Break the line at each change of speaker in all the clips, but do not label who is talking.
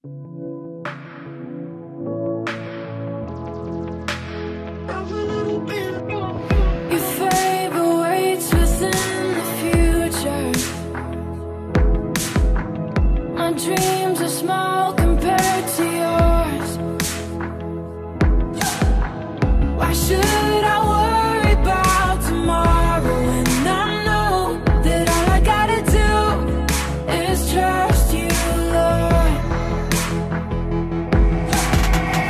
Dreams are small compared to yours. Why should I worry about tomorrow when I know that all I gotta do is trust you, Lord.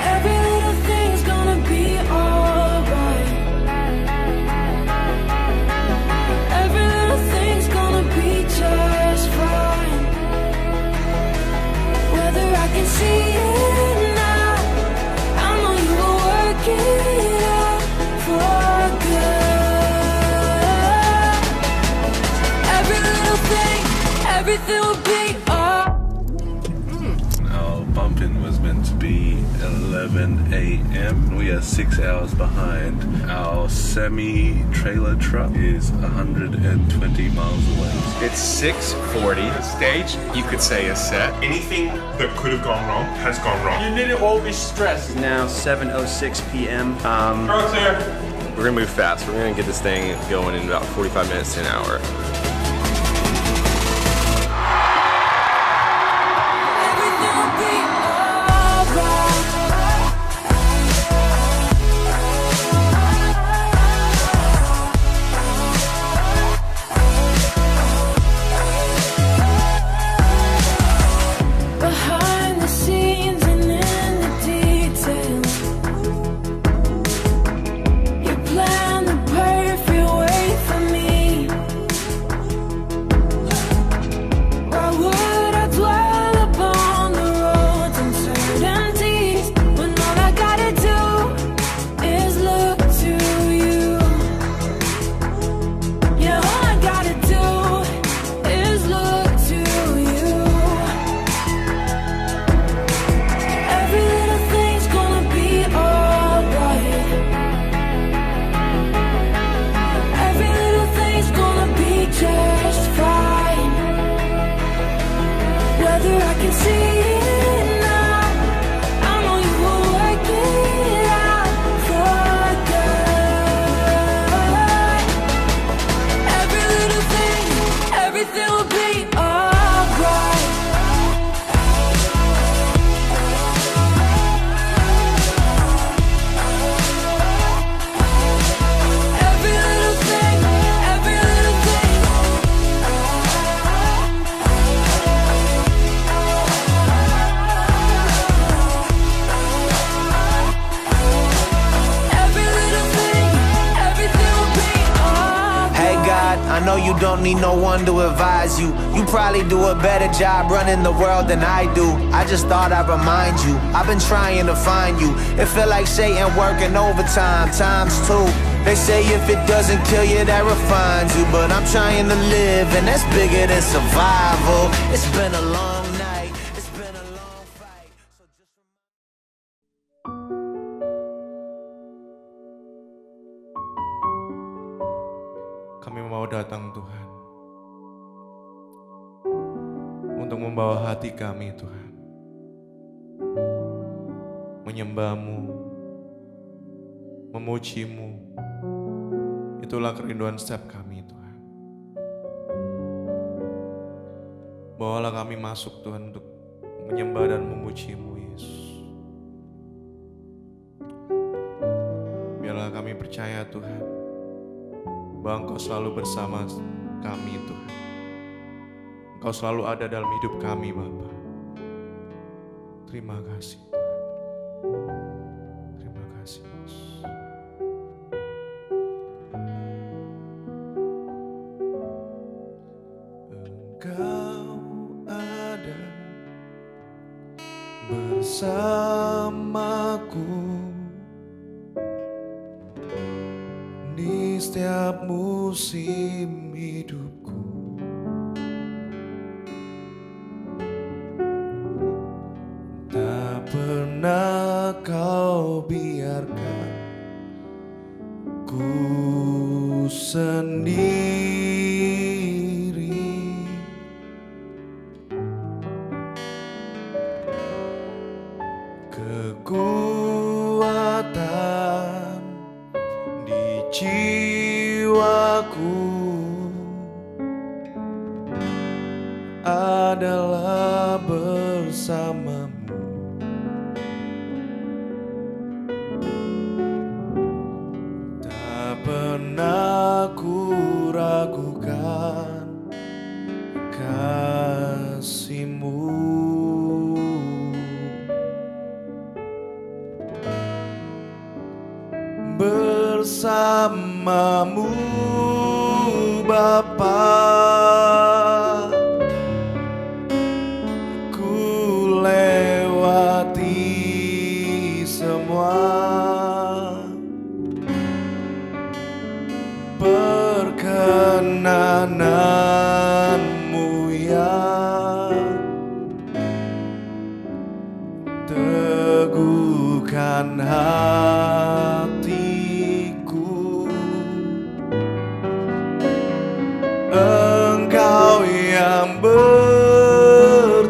Every little thing's gonna be alright. Every little thing's gonna be just fine. Whether I can see it now, I know you will work it out for good. Every little thing, everything will be alright.
Our bump-in was meant to be 11 a.m. We are 6 hours behind. Our semi-trailer truck is 120 miles away.
It's 6:40. The stage, you could say, is set.
Anything that could have gone wrong has gone wrong.
You needn't all be stressed.
Now 7:06 p.m.
We're gonna move fast. We're gonna get this thing going in about 45 minutes to an hour.
Everything will be alright. Behind the scenes and in the details, you plan the perfect way for me. Why would I dwell upon the roads and certainties when all I gotta do is look to you? Yeah, all I gotta do is look to you. Every little thing's gonna be alright. Every little thing's gonna be just fine. Whether I can see it now, I know you will work it out for good. Every little thing, everything will be alright. Every little thing, every little thing. Every little thing, everything will be alright.
Hey God, I know you don't need no one to advise you. You probably do a better job running the world than I do. I just thought I'd remind you, I've been trying to find you. It feel like Satan working overtime, times two. They say if it doesn't kill you, that refines you. But I'm trying to live, and that's bigger than survival. It's been a long night, it's been a long fight. So just
Kami mau datang Tuhan untuk membawa hati kami Tuhan, menyembah-Mu, memuji-Mu. Itulah kerinduan setiap kami Tuhan. Bawalah kami masuk Tuhan untuk menyembah dan memuji-Mu Yesus. Biarlah kami percaya Tuhan bahwa Engkau selalu bersama kami Tuhan. Engkau selalu ada dalam hidup kami Bapa. Terima kasih Tuhan. Terima kasih Yesus. Engkau ada bersamaku di setiap musim hidupku. Tak pernah Kau biarkan ku sendiri. kekuatan di jiwaku adalah bersamamu. Tak pernah ku ragukan kasih-Mu. Bersamamu Bapa, ku lewati semua perkenanan-Mu yang teguhkan hatiku. Engkau yang bertindak,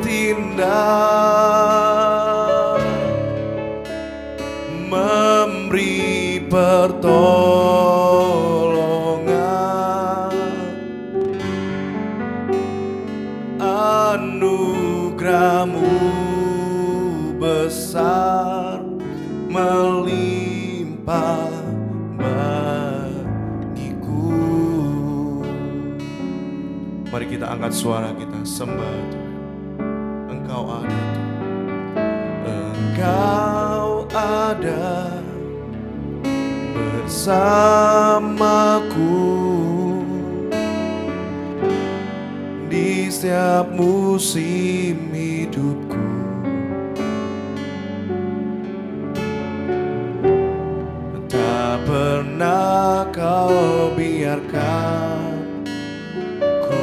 memberi pertolongan, anugerah-Mu besar melimpah bagiku. Mari kita angkat suara kita sembah Tuhan. Engkau ada Tuhan. Engkau ada bersamaku di setiap musim hidupku. Tak pernah Kau biarkan ku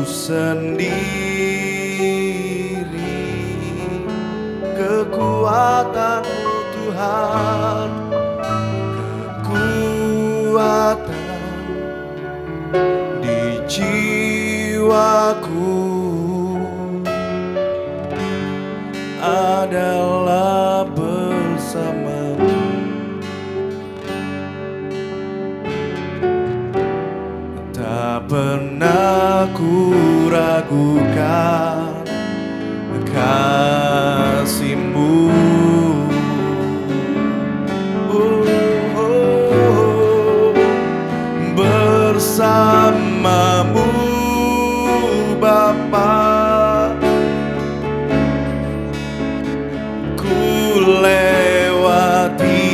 sendiri. Kekuatan-Mu Tuhan, kekuatan di jiwaku adalah bersamamu. Tak pernah ku ragukan kasih-Mu. Bersamamu Bapa, ku lewati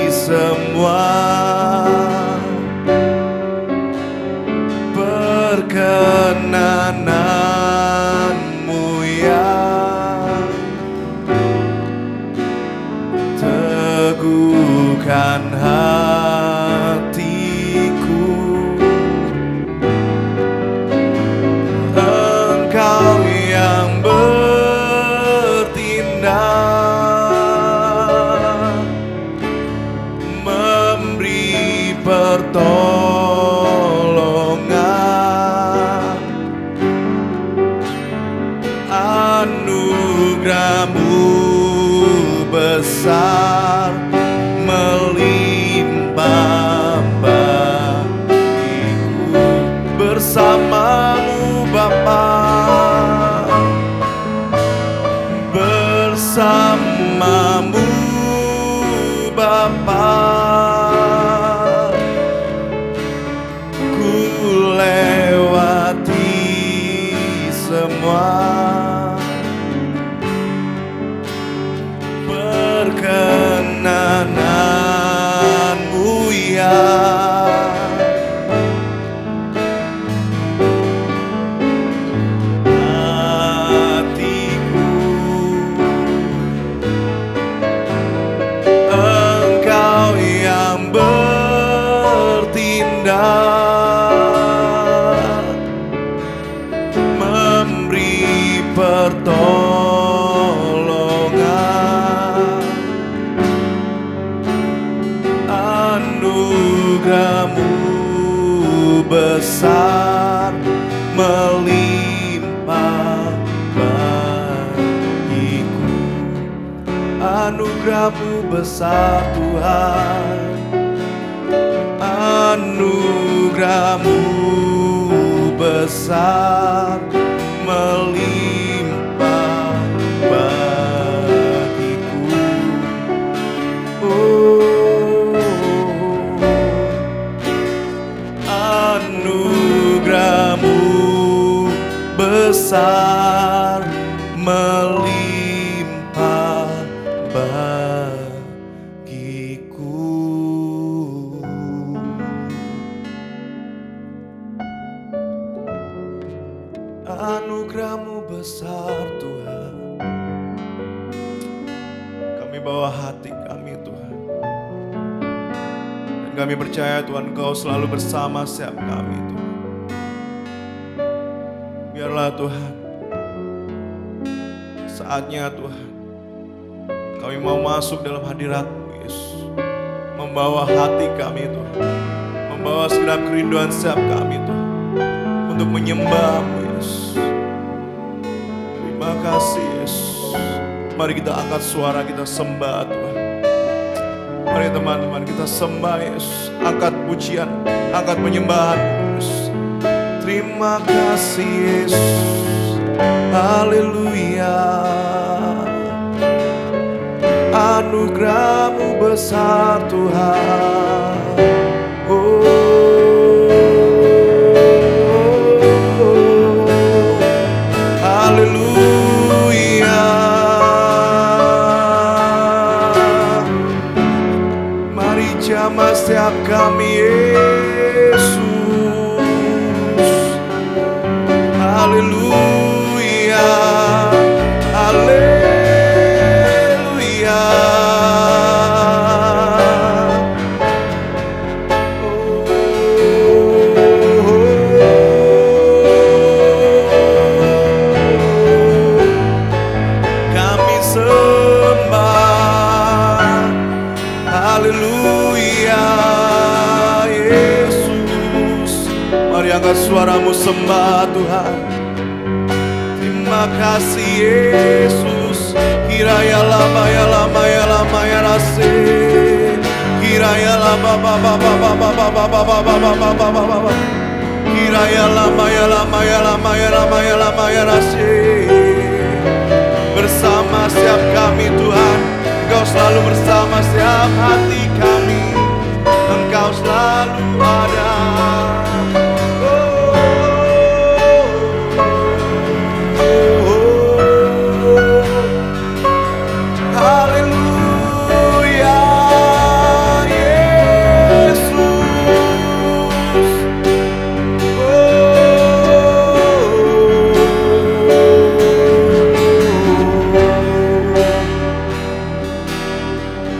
semua perkenanan-Mu yang teguhkan hatiku. Engkau yang bertindak, memberi pertolongan, anugerah-Mu besar melimpah bagiku. Bersamamu Bapa, bersamamu Bapa, ku lewati semua perkenanan-Mu yang hatiku. Engkau yang bertindak, memberi pertolongan, anugerah-Mu besar melimpah bagiku. Anugerah-Mu besar Tuhan, anugerah-Mu besar melimpah bagiku. Oh, anugerah-Mu besar melimpah bagiku. Anugerah-Mu besar Tuhan. Kami bawa hati kami Tuhan, dan kami percaya Tuhan Engkau selalu bersama setiap kami Tuhan. Biarlah Tuhan, saatnya Tuhan kami mau masuk dalam hadirat-Mu Yesus, membawa hati kami Tuhan, membawa segenap kerinduan setiap kami Tuhan untuk menyembah-Mu Yesus. Terima kasih Yesus. Mari kita angkat suara, kita sembah Tuhan. Mari teman-teman kita sembah Yesus, angkat pujian, angkat penyembahan Yesus. Terima kasih Yesus, haleluya. Anugerah-Mu besar Tuhan. Haleluya. Mari jamah setiap kami Yesus. Haleluya. Haleluya. Kami sembah. Haleluya Yesus. Mari angkat suaramu sembah Tuhan. Terima kasih Yesus. Kiraya lama ya lama ya lama ya rase. Kiraya lama baba baba baba baba baba baba baba. Kiraya lama ya lama ya lama ya lama ya lama ya rase. Bersama setiap kami Tuhan, Engkau selalu bersama setiap hati kami. Engkau selalu ada. Haleluya Yesus.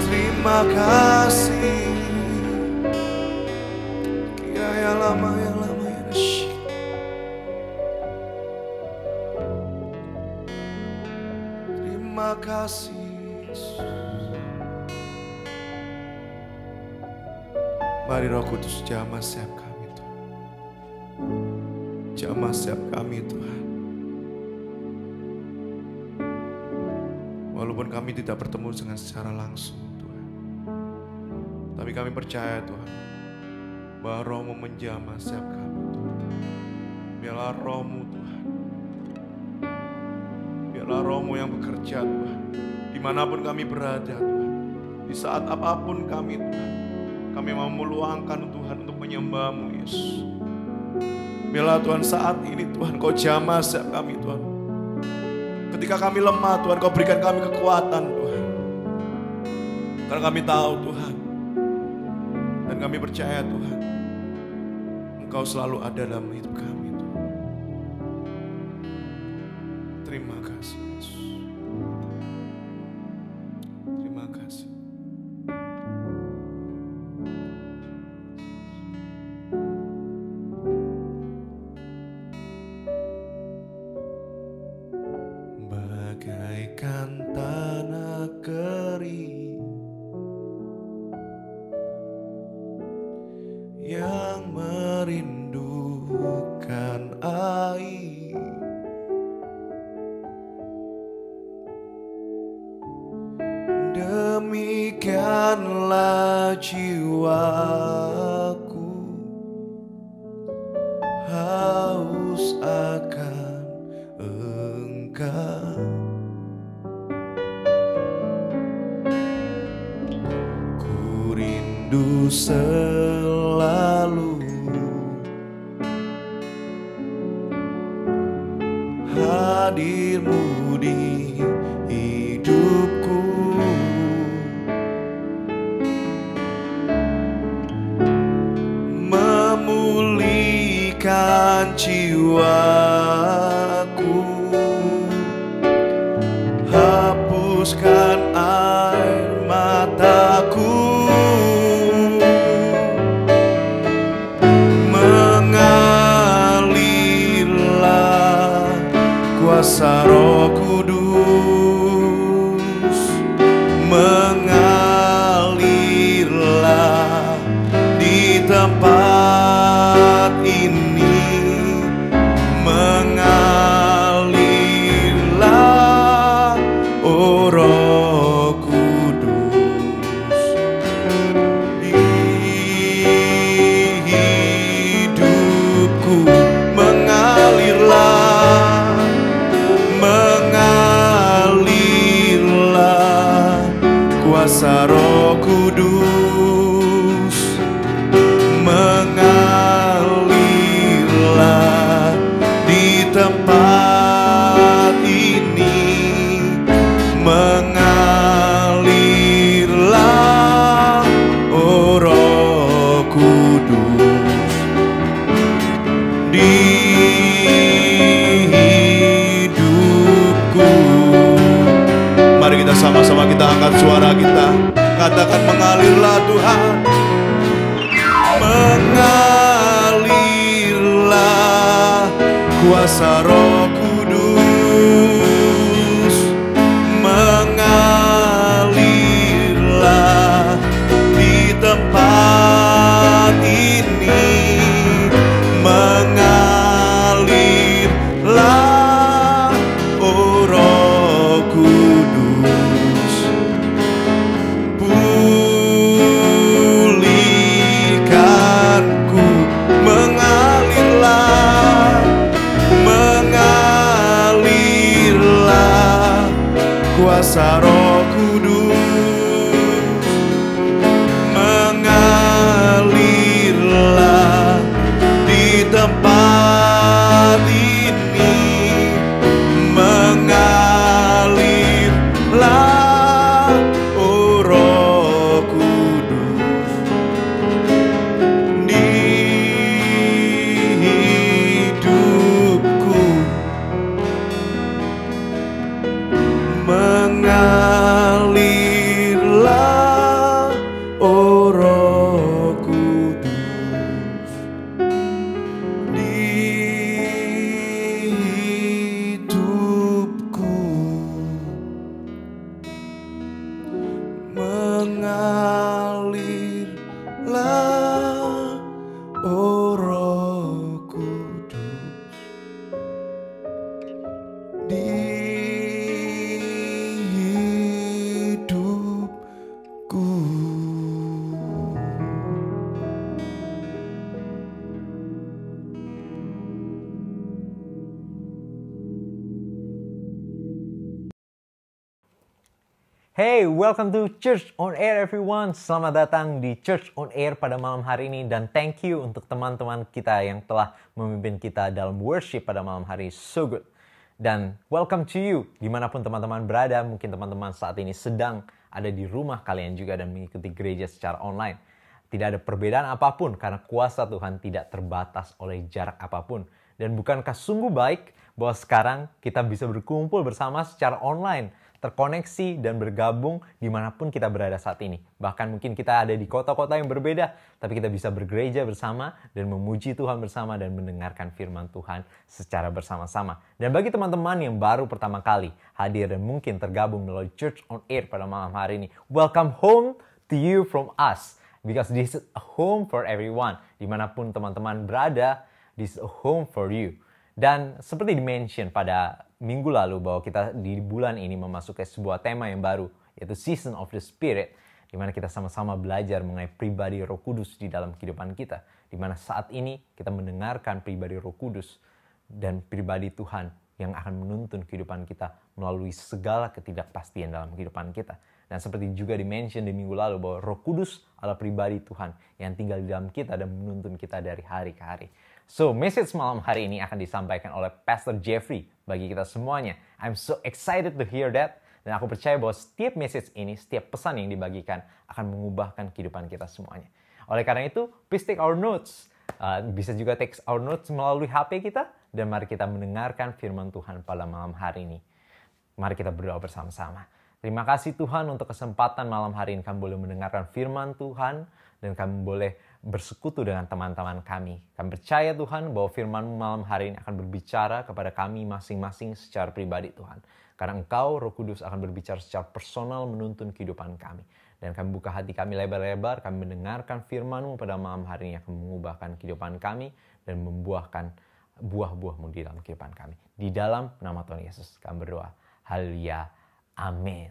Terima kasih. Ya lama ya rasyid. Terima kasih Yesus. Mari Roh Kudus jamah setiap kami Tuhan. Jamah setiap kami Tuhan. Walaupun kami tidak bertemu dengan secara langsung Tuhan, tapi kami percaya Tuhan bahwa Roh-Mu menjamah setiap kami Tuhan. Biarlah Roh-Mu Tuhan, biarlah Roh-Mu yang bekerja Tuhan, dimanapun kami berada Tuhan, di saat apapun kami Tuhan, kami mau meluangkan Tuhan untuk menyembah-Mu Yesus. Biarlah Tuhan saat ini Tuhan Kau jamah setiap kami Tuhan. Ketika kami lemah Tuhan, Kau berikan kami kekuatan Tuhan. Karena kami tahu Tuhan, dan kami percaya Tuhan, Engkau selalu ada dalam hidup kami Tuhan. Terima kasih Yesus. Terima kasih. Bagaikan tanah kering yang merindukan air, Pulihkanlah jiwaku, haus akan Engkau. Ku rindu selalu hadir-Mu di hidupku. Memulihkan jiwaku, hapuskan air mataku, mengalirlah kuasa Roh Kudus, mengalirlah di tempat ini, mengalirlah, oh Roh Kudus, di hidupku. Mengalirlah, mengalirlah kuasa Roh Kudus, mengalirlah di tempat ini, mengalirlah, oh Roh Kudus, di hidupku. Mari kita sama-sama kita angkat suara kita, katakan mengalirlah Tuhan. Mengalirlah kuasa Roh Kudus, mengalirlah di tempat ini, mengalirlah, oh Roh Kudus. Pulihkanku, mengalirlah, mengalirlah kuasa Roh Kudus, mengalirlah di tempat ini, mengalirlah, oh Roh Kudus, di hidupku. Mengalirlah, oh Roh Kudus, di hidupku. Mengalirlah, oh Roh Kudus, di hidupku.
Hey, welcome to Church on Air everyone. Selamat datang di Church on Air pada malam hari ini. Dan thank you untuk teman-teman kita yang telah memimpin kita dalam worship pada malam hari. So good. Dan welcome to you, dimanapun teman-teman berada. Mungkin teman-teman saat ini sedang ada di rumah kalian juga dan mengikuti gereja secara online. Tidak ada perbedaan apapun karena kuasa Tuhan tidak terbatas oleh jarak apapun. Dan bukankah sungguh baik bahwa sekarang kita bisa berkumpul bersama secara online, terkoneksi dan bergabung dimanapun kita berada saat ini. Bahkan mungkin kita ada di kota-kota yang berbeda, tapi kita bisa bergereja bersama dan memuji Tuhan bersama dan mendengarkan firman Tuhan secara bersama-sama. Dan bagi teman-teman yang baru pertama kali hadir dan mungkin tergabung melalui Church on Air pada malam hari ini, welcome home to you from us. Because this is a home for everyone. Dimanapun teman-teman berada, this is a home for you. Dan seperti di-mention pada minggu lalu bahwa kita di bulan ini memasuki sebuah tema yang baru, yaitu Season of the Spirit. di mana kita sama-sama belajar mengenai pribadi Roh Kudus di dalam kehidupan kita, di mana saat ini kita mendengarkan pribadi Roh Kudus dan pribadi Tuhan yang akan menuntun kehidupan kita melalui segala ketidakpastian dalam kehidupan kita. Dan seperti juga di-mention di minggu lalu bahwa Roh Kudus adalah pribadi Tuhan yang tinggal di dalam kita dan menuntun kita dari hari ke hari. So, message malam hari ini akan disampaikan oleh Pastor Jeffrey bagi kita semuanya. I'm so excited to hear that. Dan aku percaya bahwa setiap message ini, setiap pesan yang dibagikan akan mengubahkan kehidupan kita semuanya. Oleh karena itu, please take our notes. Bisa juga take our notes melalui HP kita. Dan mari kita mendengarkan firman Tuhan pada malam hari ini. Mari kita berdoa bersama-sama. Terima kasih Tuhan untuk kesempatan malam hari ini kami boleh mendengarkan firman Tuhan. Dan kami boleh bersekutu dengan teman-teman kami. Kami percaya Tuhan bahwa firman malam hari ini akan berbicara kepada kami masing-masing secara pribadi Tuhan. Karena Engkau, Roh Kudus, akan berbicara secara personal menuntun kehidupan kami. Dan kami buka hati kami lebar-lebar, kami mendengarkan firman-Mu pada malam hari ini akan mengubahkan kehidupan kami dan membuahkan buah-buah-Mu di dalam kehidupan kami. Di dalam nama Tuhan Yesus kami berdoa. Haleluya. Amin.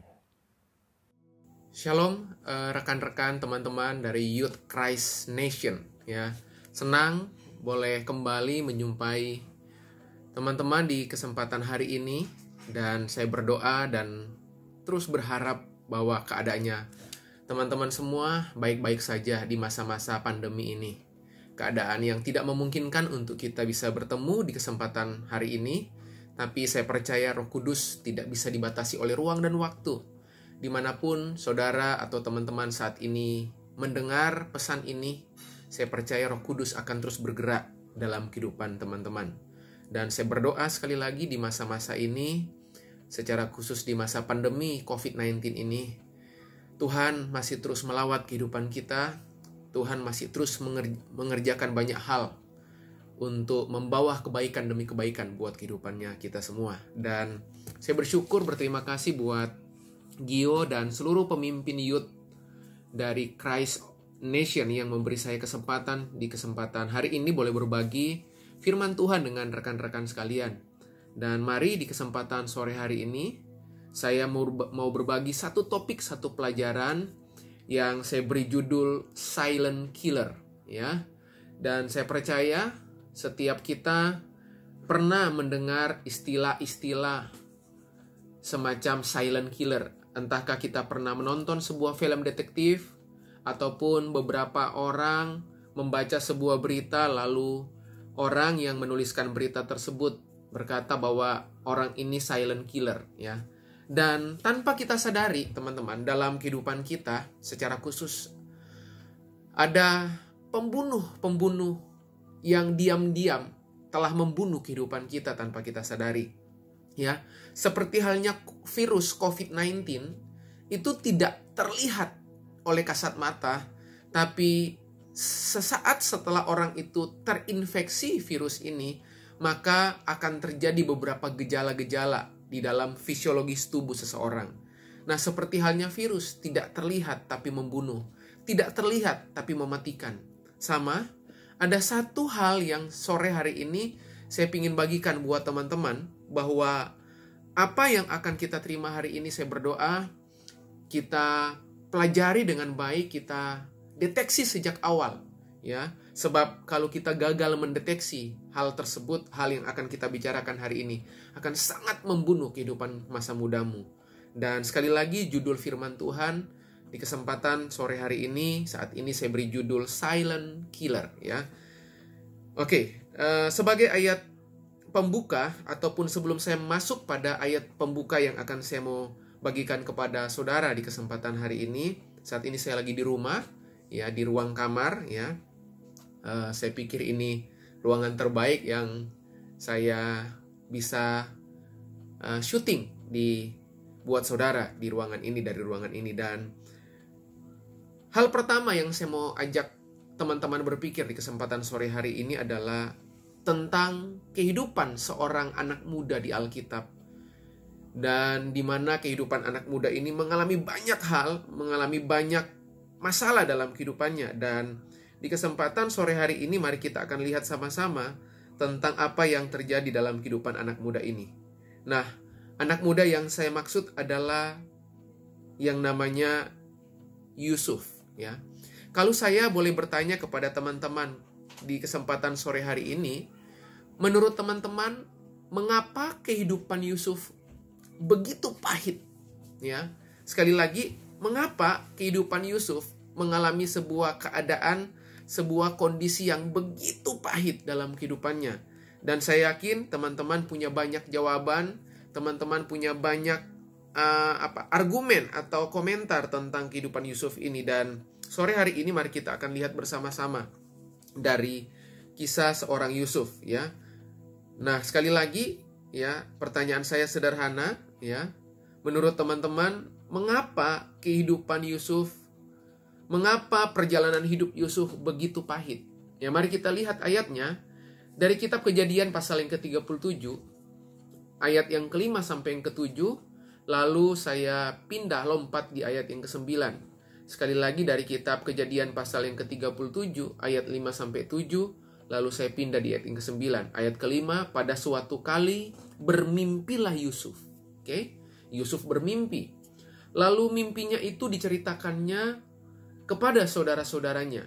Shalom rekan-rekan teman-teman dari Youth Christ Nation ya. Senang boleh kembali menjumpai teman-teman di kesempatan hari ini. Dan saya berdoa dan terus berharap bahwa keadaannya teman-teman semua baik-baik saja di masa-masa pandemi ini. Keadaan yang tidak memungkinkan untuk kita bisa bertemu di kesempatan hari ini. Tapi saya percaya Roh Kudus tidak bisa dibatasi oleh ruang dan waktu. Dimanapun saudara atau teman-teman saat ini mendengar pesan ini, saya percaya Roh Kudus akan terus bergerak dalam kehidupan teman-teman. Dan saya berdoa sekali lagi di masa-masa ini, secara khusus di masa pandemi COVID-19 ini, Tuhan masih terus melawat kehidupan kita. Tuhan masih terus mengerjakan banyak hal untuk membawa kebaikan demi kebaikan buat kehidupannya kita semua. Dan saya bersyukur, berterima kasih buat Gio dan seluruh pemimpin youth dari Christ Nation yang memberi saya kesempatan di kesempatan hari ini boleh berbagi firman Tuhan dengan rekan-rekan sekalian. Dan mari di kesempatan sore hari ini saya mau berbagi satu topik, satu pelajaran yang saya beri judul Silent Killer ya. Dan saya percaya setiap kita pernah mendengar istilah-istilah semacam silent killer. Entahkah kita pernah menonton sebuah film detektif ataupun beberapa orang membaca sebuah berita lalu orang yang menuliskan berita tersebut berkata bahwa orang ini silent killer ya. Dan tanpa kita sadari teman-teman, dalam kehidupan kita secara khusus ada pembunuh yang diam-diam telah membunuh kehidupan kita tanpa kita sadari ya. Seperti halnya virus COVID-19 itu tidak terlihat oleh kasat mata, tapi sesaat setelah orang itu terinfeksi virus ini, maka akan terjadi beberapa gejala-gejala di dalam fisiologis tubuh seseorang. Nah, seperti halnya virus, tidak terlihat tapi membunuh. Tidak terlihat tapi mematikan. Sama, ada satu hal yang sore hari ini saya ingin bagikan buat teman-teman, bahwa apa yang akan kita terima hari ini saya berdoa, kita pelajari dengan baik, kita deteksi sejak awal. Ya, sebab kalau kita gagal mendeteksi hal tersebut, hal yang akan kita bicarakan hari ini akan sangat membunuh kehidupan masa mudamu. Dan sekali lagi judul firman Tuhan di kesempatan sore hari ini, saat ini saya beri judul Silent Killer ya. Oke, sebagai ayat pembuka ataupun sebelum saya masuk pada ayat pembuka yang akan saya mau bagikan kepada saudara di kesempatan hari ini, saat ini saya lagi di rumah ya, di ruang kamar ya. Saya pikir ini ruangan terbaik yang saya bisa syuting buat saudara di ruangan ini, dari ruangan ini. Dan hal pertama yang saya mau ajak teman-teman berpikir di kesempatan sore hari ini adalah tentang kehidupan seorang anak muda di Alkitab. Dan di mana kehidupan anak muda ini mengalami banyak hal, mengalami banyak masalah dalam kehidupannya. Dan di kesempatan sore hari ini mari kita akan lihat sama-sama tentang apa yang terjadi dalam kehidupan anak muda ini. Nah, anak muda yang saya maksud adalah yang namanya Yusuf, ya. Kalau saya boleh bertanya kepada teman-teman di kesempatan sore hari ini, menurut teman-teman, mengapa kehidupan Yusuf begitu pahit? Ya, sekali lagi, mengapa kehidupan Yusuf mengalami sebuah keadaan, sebuah kondisi yang begitu pahit dalam kehidupannya? Dan saya yakin teman-teman punya banyak jawaban, teman-teman punya banyak argumen atau komentar tentang kehidupan Yusuf ini. Dan sore hari ini mari kita akan lihat bersama-sama dari kisah seorang Yusuf, ya. Nah, sekali lagi, ya, pertanyaan saya sederhana, ya. Menurut teman-teman, mengapa kehidupan Yusuf, mengapa perjalanan hidup Yusuf begitu pahit? Ya, mari kita lihat ayatnya dari kitab Kejadian pasal yang ke-37, ayat yang ke-5 sampai yang ke-7, lalu saya pindah lompat di ayat yang ke-9. Sekali lagi dari kitab Kejadian pasal yang ke-37, ayat 5 sampai 7, lalu saya pindah di ayat yang ke-9. Ayat ke-5, pada suatu kali bermimpilah Yusuf. Oke? Yusuf bermimpi. Lalu mimpinya itu diceritakannya kepada saudara-saudaranya.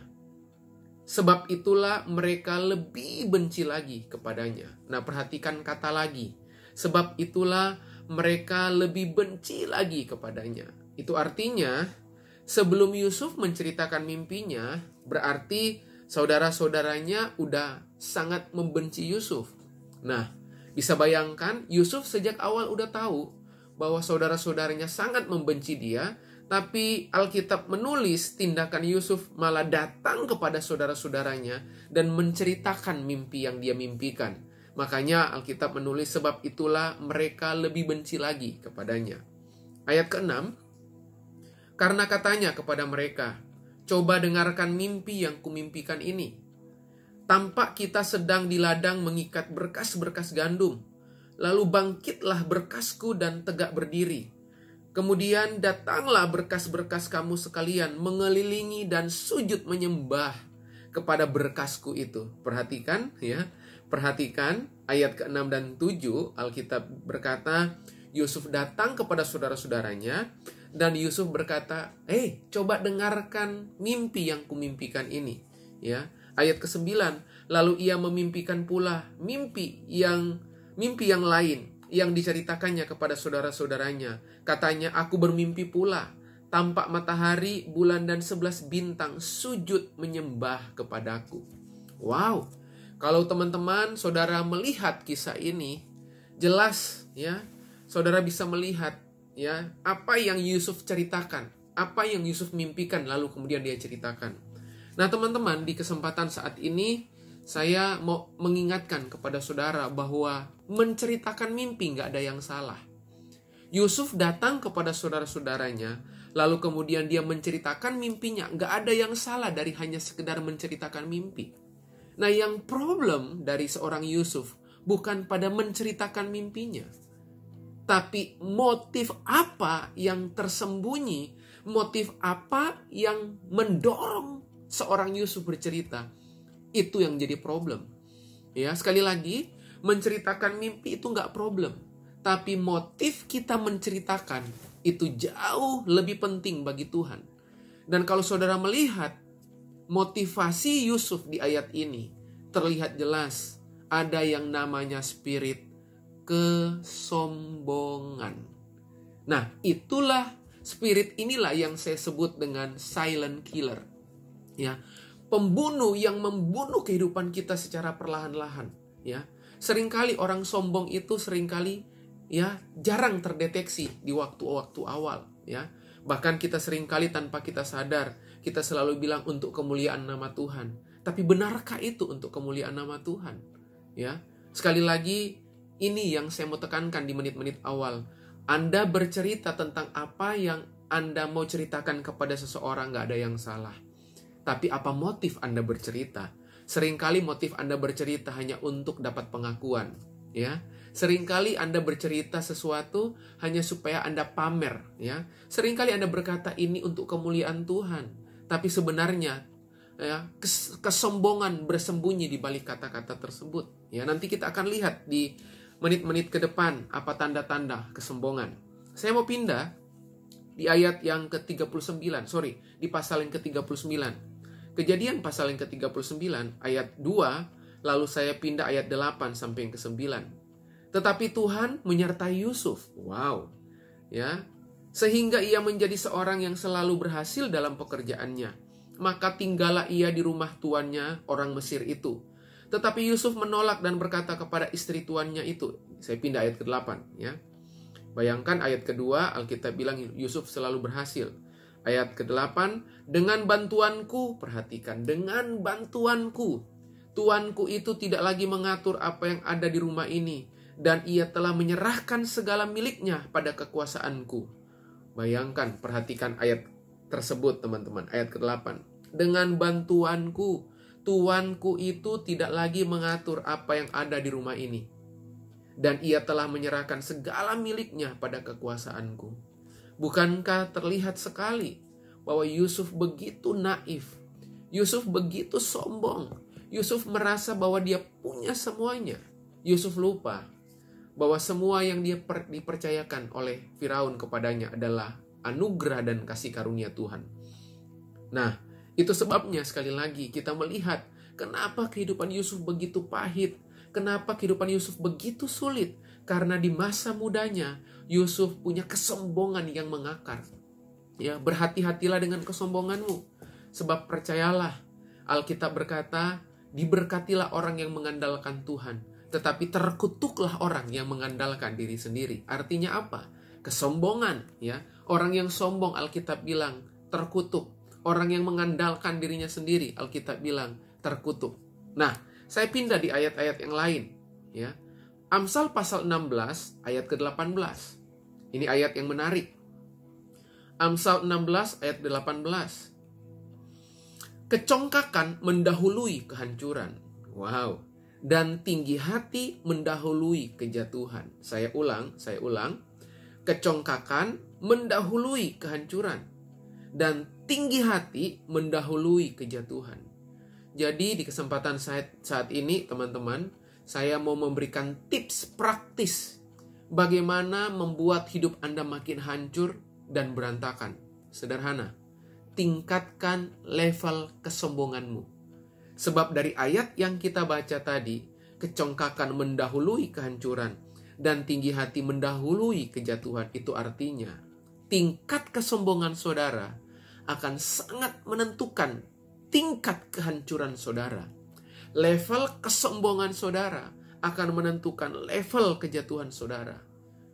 Sebab itulah mereka lebih benci lagi kepadanya. Nah, perhatikan kata lagi. Sebab itulah mereka lebih benci lagi kepadanya. Itu artinya, sebelum Yusuf menceritakan mimpinya, berarti saudara-saudaranya udah sangat membenci Yusuf. Nah, bisa bayangkan Yusuf sejak awal udah tahu bahwa saudara-saudaranya sangat membenci dia, tapi Alkitab menulis tindakan Yusuf malah datang kepada saudara-saudaranya dan menceritakan mimpi yang dia mimpikan. Makanya Alkitab menulis sebab itulah mereka lebih benci lagi kepadanya. Ayat ke-6, karena katanya kepada mereka, coba dengarkan mimpi yang kumimpikan ini. Tampak kita sedang di ladang mengikat berkas-berkas gandum. Lalu bangkitlah berkasku dan tegak berdiri. Kemudian datanglah berkas-berkas kamu sekalian mengelilingi dan sujud menyembah kepada berkasku itu. Perhatikan, ya. Perhatikan ayat ke-6 dan 7, Alkitab berkata, Yusuf datang kepada saudara-saudaranya dan Yusuf berkata, coba dengarkan mimpi yang kumimpikan ini. Ya, ayat ke-9, lalu ia memimpikan pula mimpi yang lain yang diceritakannya kepada saudara-saudaranya. Katanya, aku bermimpi pula, tampak matahari, bulan, dan 11 bintang sujud menyembah kepadaku. Wow, kalau teman-teman, saudara melihat kisah ini, jelas, ya, saudara bisa melihat, ya, apa yang Yusuf ceritakan, apa yang Yusuf mimpikan, lalu kemudian dia ceritakan. Nah, teman-teman, di kesempatan saat ini, saya mau mengingatkan kepada saudara bahwa menceritakan mimpi nggak ada yang salah. Yusuf datang kepada saudara-saudaranya, lalu kemudian dia menceritakan mimpinya. Nggak ada yang salah dari hanya sekedar menceritakan mimpi. Nah, yang problem dari seorang Yusuf bukan pada menceritakan mimpinya, tapi motif apa yang tersembunyi, motif apa yang mendorong seorang Yusuf bercerita. Itu yang jadi problem. Ya, sekali lagi, menceritakan mimpi itu nggak problem. Tapi motif kita menceritakan itu jauh lebih penting bagi Tuhan. Dan kalau saudara melihat motivasi Yusuf di ayat ini, terlihat jelas ada yang namanya spirit kesombongan. Nah, itulah spirit inilah yang saya sebut dengan silent killer. Ya, pembunuh yang membunuh kehidupan kita secara perlahan-lahan, ya. Seringkali orang sombong itu jarang terdeteksi di waktu-waktu awal, ya. Bahkan kita seringkali tanpa kita sadar, kita selalu bilang untuk kemuliaan nama Tuhan. Tapi benarkah itu untuk kemuliaan nama Tuhan? Ya. Sekali lagi, ini yang saya mau tekankan di menit-menit awal. Anda bercerita tentang apa yang Anda mau ceritakan kepada seseorang, gak ada yang salah. Tapi apa motif Anda bercerita? Seringkali motif Anda bercerita hanya untuk dapat pengakuan, ya. Seringkali Anda bercerita sesuatu hanya supaya Anda pamer, ya. Seringkali Anda berkata ini untuk kemuliaan Tuhan, tapi sebenarnya, ya, kesombongan bersembunyi di balik kata-kata tersebut. Ya, nanti kita akan lihat di menit-menit ke depan apa tanda-tanda kesombongan. Saya mau pindah di ayat yang ke-39, di pasal yang ke-39. Kejadian pasal yang ke-39 ayat 2, lalu saya pindah ayat 8 sampai yang ke-9. Tetapi Tuhan menyertai Yusuf. Wow. Ya. Sehingga ia menjadi seorang yang selalu berhasil dalam pekerjaannya. Maka tinggallah ia di rumah tuannya, orang Mesir itu. Tetapi Yusuf menolak dan berkata kepada istri tuannya itu. Saya pindah ayat ke-8, ya. Bayangkan ayat kedua, Alkitab bilang Yusuf selalu berhasil. Ayat ke-8, dengan bantuanku, perhatikan, dengan bantuanku, tuanku itu tidak lagi mengatur apa yang ada di rumah ini, dan ia telah menyerahkan segala miliknya pada kekuasaanku. Bayangkan, perhatikan ayat tersebut teman-teman, ayat ke-8. Dengan bantuanku, tuanku itu tidak lagi mengatur apa yang ada di rumah ini, dan ia telah menyerahkan segala miliknya pada kekuasaanku. Bukankah terlihat sekali bahwa Yusuf begitu naif, Yusuf begitu sombong, Yusuf merasa bahwa dia punya semuanya. Yusuf lupa bahwa semua yang dia dipercayakan oleh Firaun kepadanya adalah anugerah dan kasih karunia Tuhan. Nah, itu sebabnya sekali lagi kita melihat kenapa kehidupan Yusuf begitu pahit, kenapa kehidupan Yusuf begitu sulit. Karena di masa mudanya Yusuf punya kesombongan yang mengakar. Ya, berhati-hatilah dengan kesombonganmu, sebab percayalah, Alkitab berkata, diberkatilah orang yang mengandalkan Tuhan, tetapi terkutuklah orang yang mengandalkan diri sendiri. Artinya apa? Kesombongan, ya. Orang yang sombong, Alkitab bilang terkutuk. Orang yang mengandalkan dirinya sendiri, Alkitab bilang terkutuk. Nah, saya pindah di ayat-ayat yang lain, ya. Amsal pasal 16 ayat ke-18. Ini ayat yang menarik. Amsal 16 ayat 18. Kecongkakan mendahului kehancuran. Wow. Dan tinggi hati mendahului kejatuhan. Saya ulang. Kecongkakan mendahului kehancuran, dan tinggi hati mendahului kejatuhan. Jadi di kesempatan saat ini teman-teman, saya mau memberikan tips praktis bagaimana membuat hidup Anda makin hancur dan berantakan. Sederhana, tingkatkan level kesombonganmu. Sebab dari ayat yang kita baca tadi, kecongkakan mendahului kehancuran dan tinggi hati mendahului kejatuhan. Itu artinya tingkat kesombongan saudara akan sangat menentukan tingkat kehancuran saudara. Level kesombongan saudara akan menentukan level kejatuhan saudara.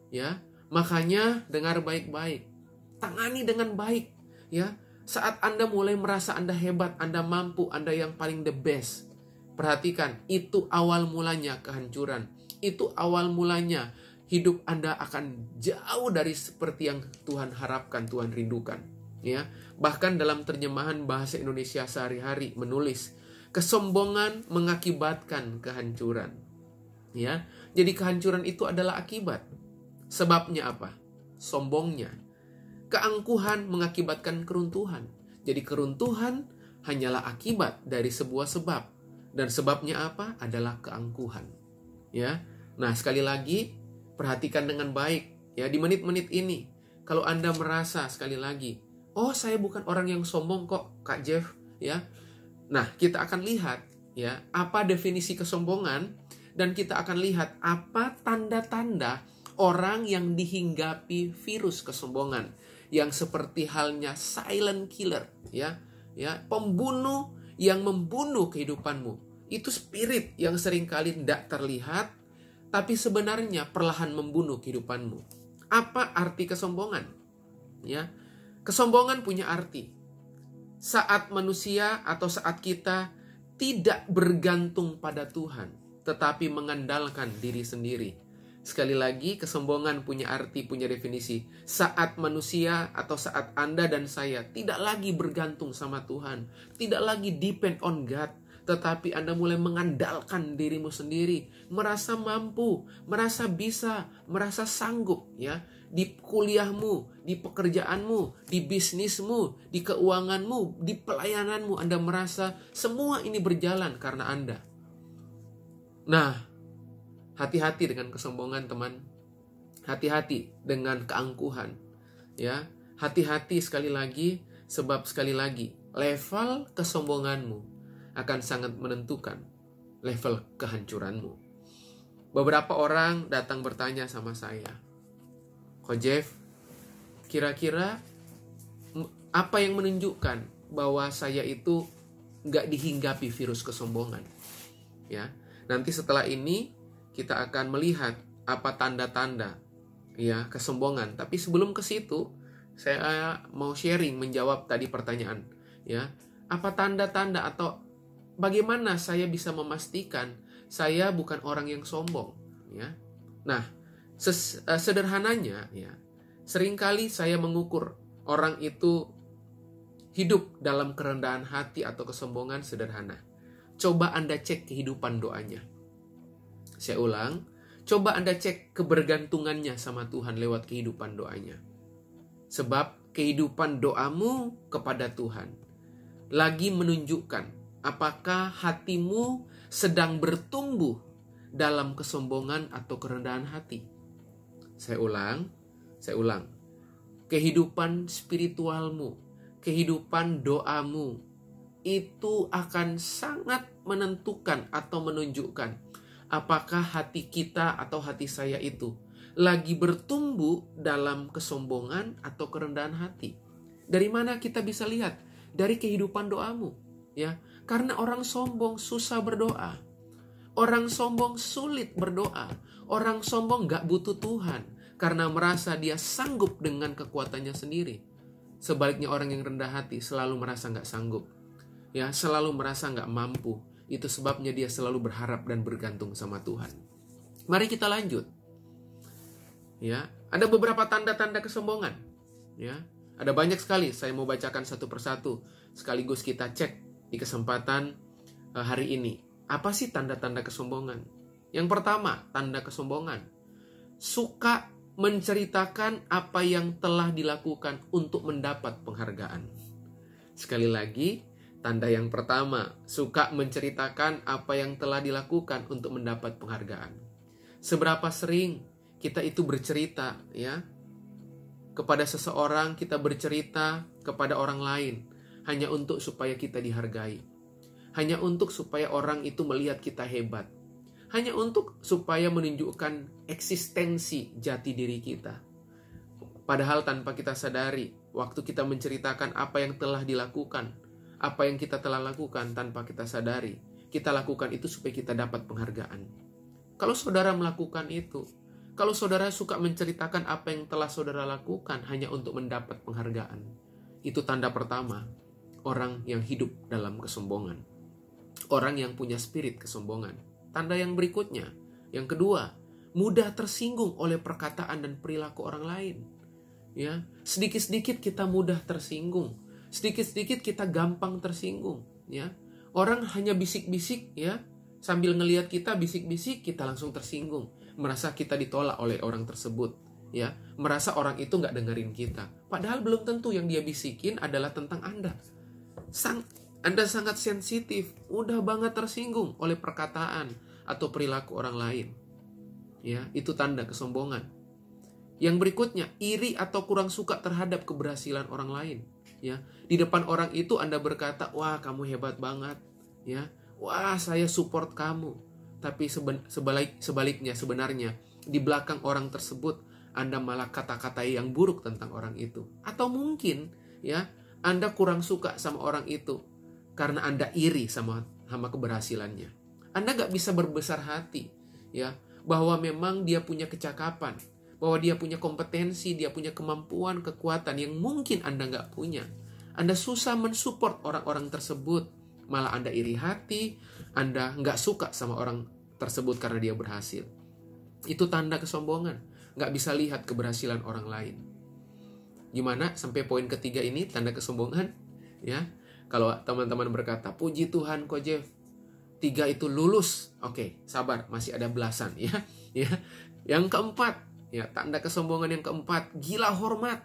Ya, makanya dengar baik-baik, tangani dengan baik. Ya, saat Anda mulai merasa Anda hebat, Anda mampu, Anda yang paling the best, perhatikan, itu awal mulanya kehancuran. Itu awal mulanya hidup Anda akan jauh dari seperti yang Tuhan harapkan, Tuhan rindukan. Ya, bahkan dalam terjemahan bahasa Indonesia sehari-hari menulis, kesombongan mengakibatkan kehancuran. Ya, jadi kehancuran itu adalah akibat. Sebabnya apa? Sombongnya. Keangkuhan mengakibatkan keruntuhan. Jadi keruntuhan hanyalah akibat dari sebuah sebab. Dan sebabnya apa? Adalah keangkuhan. Ya. Nah, sekali lagi perhatikan dengan baik ya di menit-menit ini. Kalau Anda merasa sekali lagi, oh saya bukan orang yang sombong kok, Kak Jeff, ya. Nah, kita akan lihat ya apa definisi kesombongan, dan kita akan lihat apa tanda-tanda orang yang dihinggapi virus kesombongan, yang seperti halnya silent killer, ya, pembunuh yang membunuh kehidupanmu. Itu spirit yang seringkali tidak terlihat, tapi sebenarnya perlahan membunuh kehidupanmu. Apa arti kesombongan? Ya, kesombongan punya arti. Saat manusia atau saat kita tidak bergantung pada Tuhan, tetapi mengandalkan diri sendiri. Sekali lagi, kesombongan punya arti, punya definisi. Saat manusia atau saat Anda dan saya tidak lagi bergantung sama Tuhan, tidak lagi depend on God, tetapi Anda mulai mengandalkan dirimu sendiri, merasa mampu, merasa bisa, merasa sanggup, ya, di kuliahmu, di pekerjaanmu, di bisnismu, di keuanganmu, di pelayananmu. Anda merasa semua ini berjalan karena Anda. Nah, hati-hati dengan kesombongan, teman. Hati-hati dengan keangkuhan. Ya, Hati-hati sekali lagi, sebab sekali lagi level kesombonganmu akan sangat menentukan level kehancuranmu. Beberapa orang datang bertanya sama saya, Ko Jeff, kira-kira apa yang menunjukkan bahwa saya itu nggak dihinggapi virus kesombongan? Ya, nanti setelah ini kita akan melihat apa tanda-tanda ya kesombongan. Tapi sebelum ke situ, saya mau sharing menjawab tadi pertanyaan ya. Apa tanda-tanda atau bagaimana saya bisa memastikan saya bukan orang yang sombong ya. Nah, sederhananya ya, seringkali saya mengukur orang itu hidup dalam kerendahan hati atau kesombongan sederhana. Coba Anda cek kehidupan doanya. Saya ulang, coba Anda cek kebergantungannya sama Tuhan lewat kehidupan doanya. Sebab kehidupan doamu kepada Tuhan lagi menunjukkan apakah hatimu sedang bertumbuh dalam kesombongan atau kerendahan hati. Saya ulang. Kehidupan spiritualmu, kehidupan doamu itu akan sangat menentukan atau menunjukkan apakah hati kita atau hati saya itu lagi bertumbuh dalam kesombongan atau kerendahan hati. Dari mana kita bisa lihat? Dari kehidupan doamu, ya. Karena orang sombong susah berdoa. Orang sombong sulit berdoa. Orang sombong gak butuh Tuhan karena merasa dia sanggup dengan kekuatannya sendiri. Sebaliknya orang yang rendah hati selalu merasa gak sanggup, ya, selalu merasa gak mampu. Itu sebabnya dia selalu berharap dan bergantung sama Tuhan. Mari kita lanjut. Ya, ada beberapa tanda-tanda kesombongan. Ya, ada banyak sekali. Saya mau bacakan satu persatu. Sekaligus kita cek di kesempatan hari ini. Apa sih tanda-tanda kesombongan? Yang pertama, tanda kesombongan. Suka menceritakan apa yang telah dilakukan untuk mendapat penghargaan. Sekali lagi, tanda yang pertama, suka menceritakan apa yang telah dilakukan untuk mendapat penghargaan. Seberapa sering kita itu bercerita ya kepada seseorang, kita bercerita kepada orang lain hanya untuk supaya kita dihargai, hanya untuk supaya orang itu melihat kita hebat, hanya untuk supaya menunjukkan eksistensi jati diri kita. Padahal tanpa kita sadari, waktu kita menceritakan apa yang telah dilakukan, apa yang kita telah lakukan tanpa kita sadari, kita lakukan itu supaya kita dapat penghargaan. Kalau saudara melakukan itu, kalau saudara suka menceritakan apa yang telah saudara lakukan hanya untuk mendapat penghargaan, itu tanda pertama, orang yang hidup dalam kesombongan. Orang yang punya spirit kesombongan. Tanda yang berikutnya, yang kedua, mudah tersinggung oleh perkataan dan perilaku orang lain. Ya, sedikit-sedikit kita mudah tersinggung, sedikit-sedikit kita gampang tersinggung. Ya, orang hanya bisik-bisik, ya, sambil ngelihat kita bisik-bisik, kita langsung tersinggung, merasa kita ditolak oleh orang tersebut. Ya, merasa orang itu nggak dengerin kita. Padahal belum tentu yang dia bisikin adalah tentang Anda. Anda sangat sensitif, mudah banget tersinggung oleh perkataan atau perilaku orang lain. Ya, itu tanda kesombongan. Yang berikutnya, iri atau kurang suka terhadap keberhasilan orang lain. Ya, di depan orang itu Anda berkata, wah kamu hebat banget. Ya, wah saya support kamu. Tapi sebaliknya sebenarnya di belakang orang tersebut Anda malah kata-katai yang buruk tentang orang itu. Atau mungkin ya Anda kurang suka sama orang itu karena Anda iri sama keberhasilannya. Anda gak bisa berbesar hati ya bahwa memang dia punya kecakapan, bahwa dia punya kompetensi, dia punya kemampuan, kekuatan yang mungkin Anda gak punya. Anda susah mensupport orang-orang tersebut, malah Anda iri hati, Anda gak suka sama orang tersebut karena dia berhasil. Itu tanda kesombongan, gak bisa lihat keberhasilan orang lain. Gimana sampai poin ketiga ini, tanda kesombongan? Ya, kalau teman-teman berkata, puji Tuhan Ko Jeff, 3 itu lulus. Oke, sabar, masih ada belasan ya. Ya. Yang keempat, ya, tanda kesombongan yang keempat, gila hormat.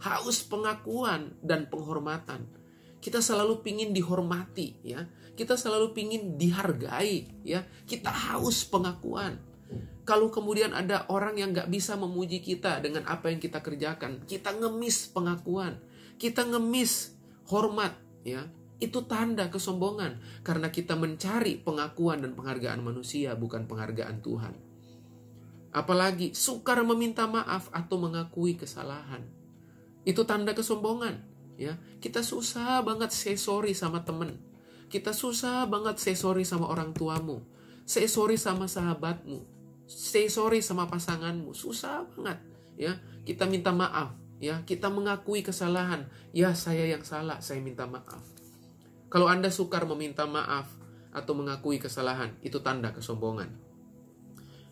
Haus pengakuan dan penghormatan. Kita selalu pingin dihormati ya. Kita selalu pingin dihargai ya. Kita haus pengakuan. Kalau kemudian ada orang yang gak bisa memuji kita dengan apa yang kita kerjakan, kita ngemis pengakuan, kita ngemis hormat, ya, itu tanda kesombongan. Karena kita mencari pengakuan dan penghargaan manusia, bukan penghargaan Tuhan. Apalagi sukar meminta maaf atau mengakui kesalahan. Itu tanda kesombongan, ya. Kita susah banget say sorry sama temen. Kita susah banget say sorry sama orang tuamu, say sorry sama sahabatmu, say sorry sama pasanganmu. Susah banget, ya. Kita minta maaf, ya. Kita mengakui kesalahan. Ya, saya yang salah, saya minta maaf. Kalau Anda sukar meminta maaf atau mengakui kesalahan, itu tanda kesombongan.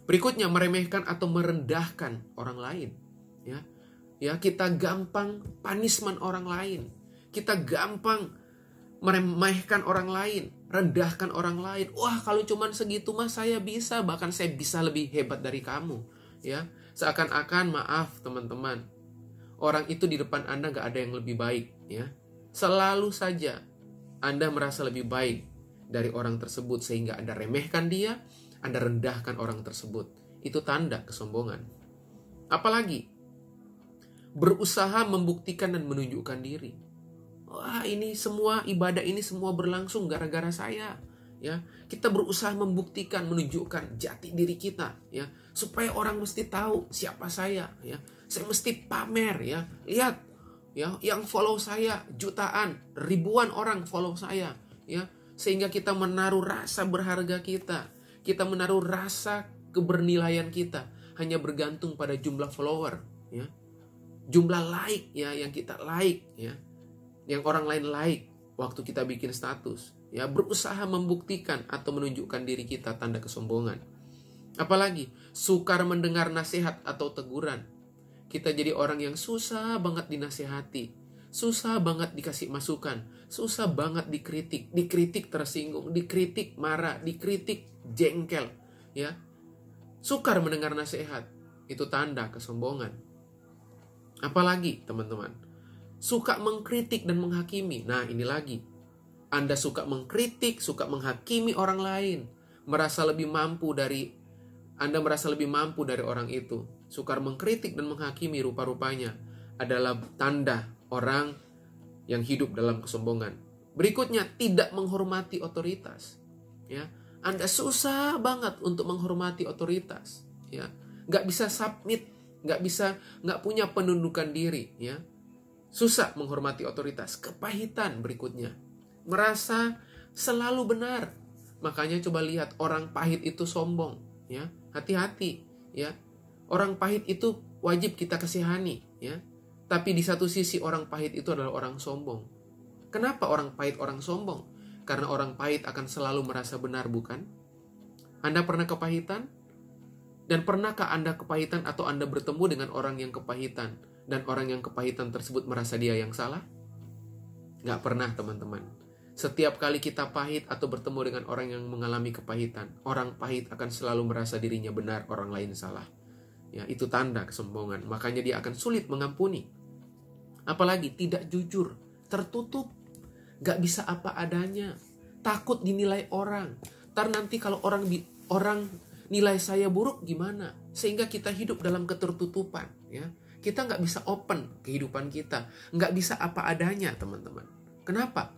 Berikutnya, meremehkan atau merendahkan orang lain, ya. Ya, kita gampang punishment orang lain. Kita gampang meremehkan orang lain, rendahkan orang lain. Wah, kalau cuman segitu mah saya bisa, bahkan saya bisa lebih hebat dari kamu, ya. Seakan-akan, maaf teman-teman, orang itu di depan Anda gak ada yang lebih baik, ya. Selalu saja Anda merasa lebih baik dari orang tersebut, sehingga Anda remehkan dia, Anda rendahkan orang tersebut. Itu tanda kesombongan. Apalagi berusaha membuktikan dan menunjukkan diri. Wah, ini semua ibadah ini semua berlangsung gara-gara saya, ya. Kita berusaha membuktikan, menunjukkan jati diri kita, ya, supaya orang mesti tahu siapa saya, ya. Saya mesti pamer, ya. Lihat, ya, yang follow saya jutaan, ribuan orang follow saya, ya. Sehingga kita menaruh rasa berharga kita. Kita menaruh rasa kebernilaian kita hanya bergantung pada jumlah follower, ya. Jumlah like, ya, yang kita like, ya. Yang orang lain like waktu kita bikin status, ya. Berusaha membuktikan atau menunjukkan diri kita, tanda kesombongan. Apalagi sukar mendengar nasihat atau teguran. Kita jadi orang yang susah banget dinasihati, susah banget dikasih masukan, susah banget dikritik, dikritik tersinggung, dikritik marah, dikritik jengkel, ya. Sukar mendengar nasihat, itu tanda kesombongan. Apalagi teman-teman, suka mengkritik dan menghakimi. Nah, ini lagi. Anda suka mengkritik, suka menghakimi orang lain, merasa lebih mampu dari orang itu. Sukar mengkritik dan menghakimi rupa-rupanya adalah tanda orang yang hidup dalam kesombongan. Berikutnya, tidak menghormati otoritas, ya. Anda susah banget untuk menghormati otoritas, ya. Nggak bisa submit, nggak punya penundukan diri, ya. Susah menghormati otoritas. Kepahitan berikutnya, merasa selalu benar. Makanya coba lihat, orang pahit itu sombong, ya. Hati-hati, ya. Orang pahit itu wajib kita kasihani, ya. Tapi di satu sisi orang pahit itu adalah orang sombong. Kenapa orang pahit orang sombong? Karena orang pahit akan selalu merasa benar, bukan? Anda pernah kepahitan? Dan pernahkah Anda kepahitan atau Anda bertemu dengan orang yang kepahitan dan orang yang kepahitan tersebut merasa dia yang salah? Nggak pernah, teman-teman. Setiap kali kita pahit atau bertemu dengan orang yang mengalami kepahitan, orang pahit akan selalu merasa dirinya benar, orang lain salah. Ya, itu tanda kesombongan. Makanya dia akan sulit mengampuni. Apalagi tidak jujur, tertutup, nggak bisa apa adanya, takut dinilai orang. Ntar nanti kalau orang nilai saya buruk gimana? Sehingga kita hidup dalam ketertutupan, ya. Kita nggak bisa open kehidupan kita, nggak bisa apa adanya, teman-teman. Kenapa?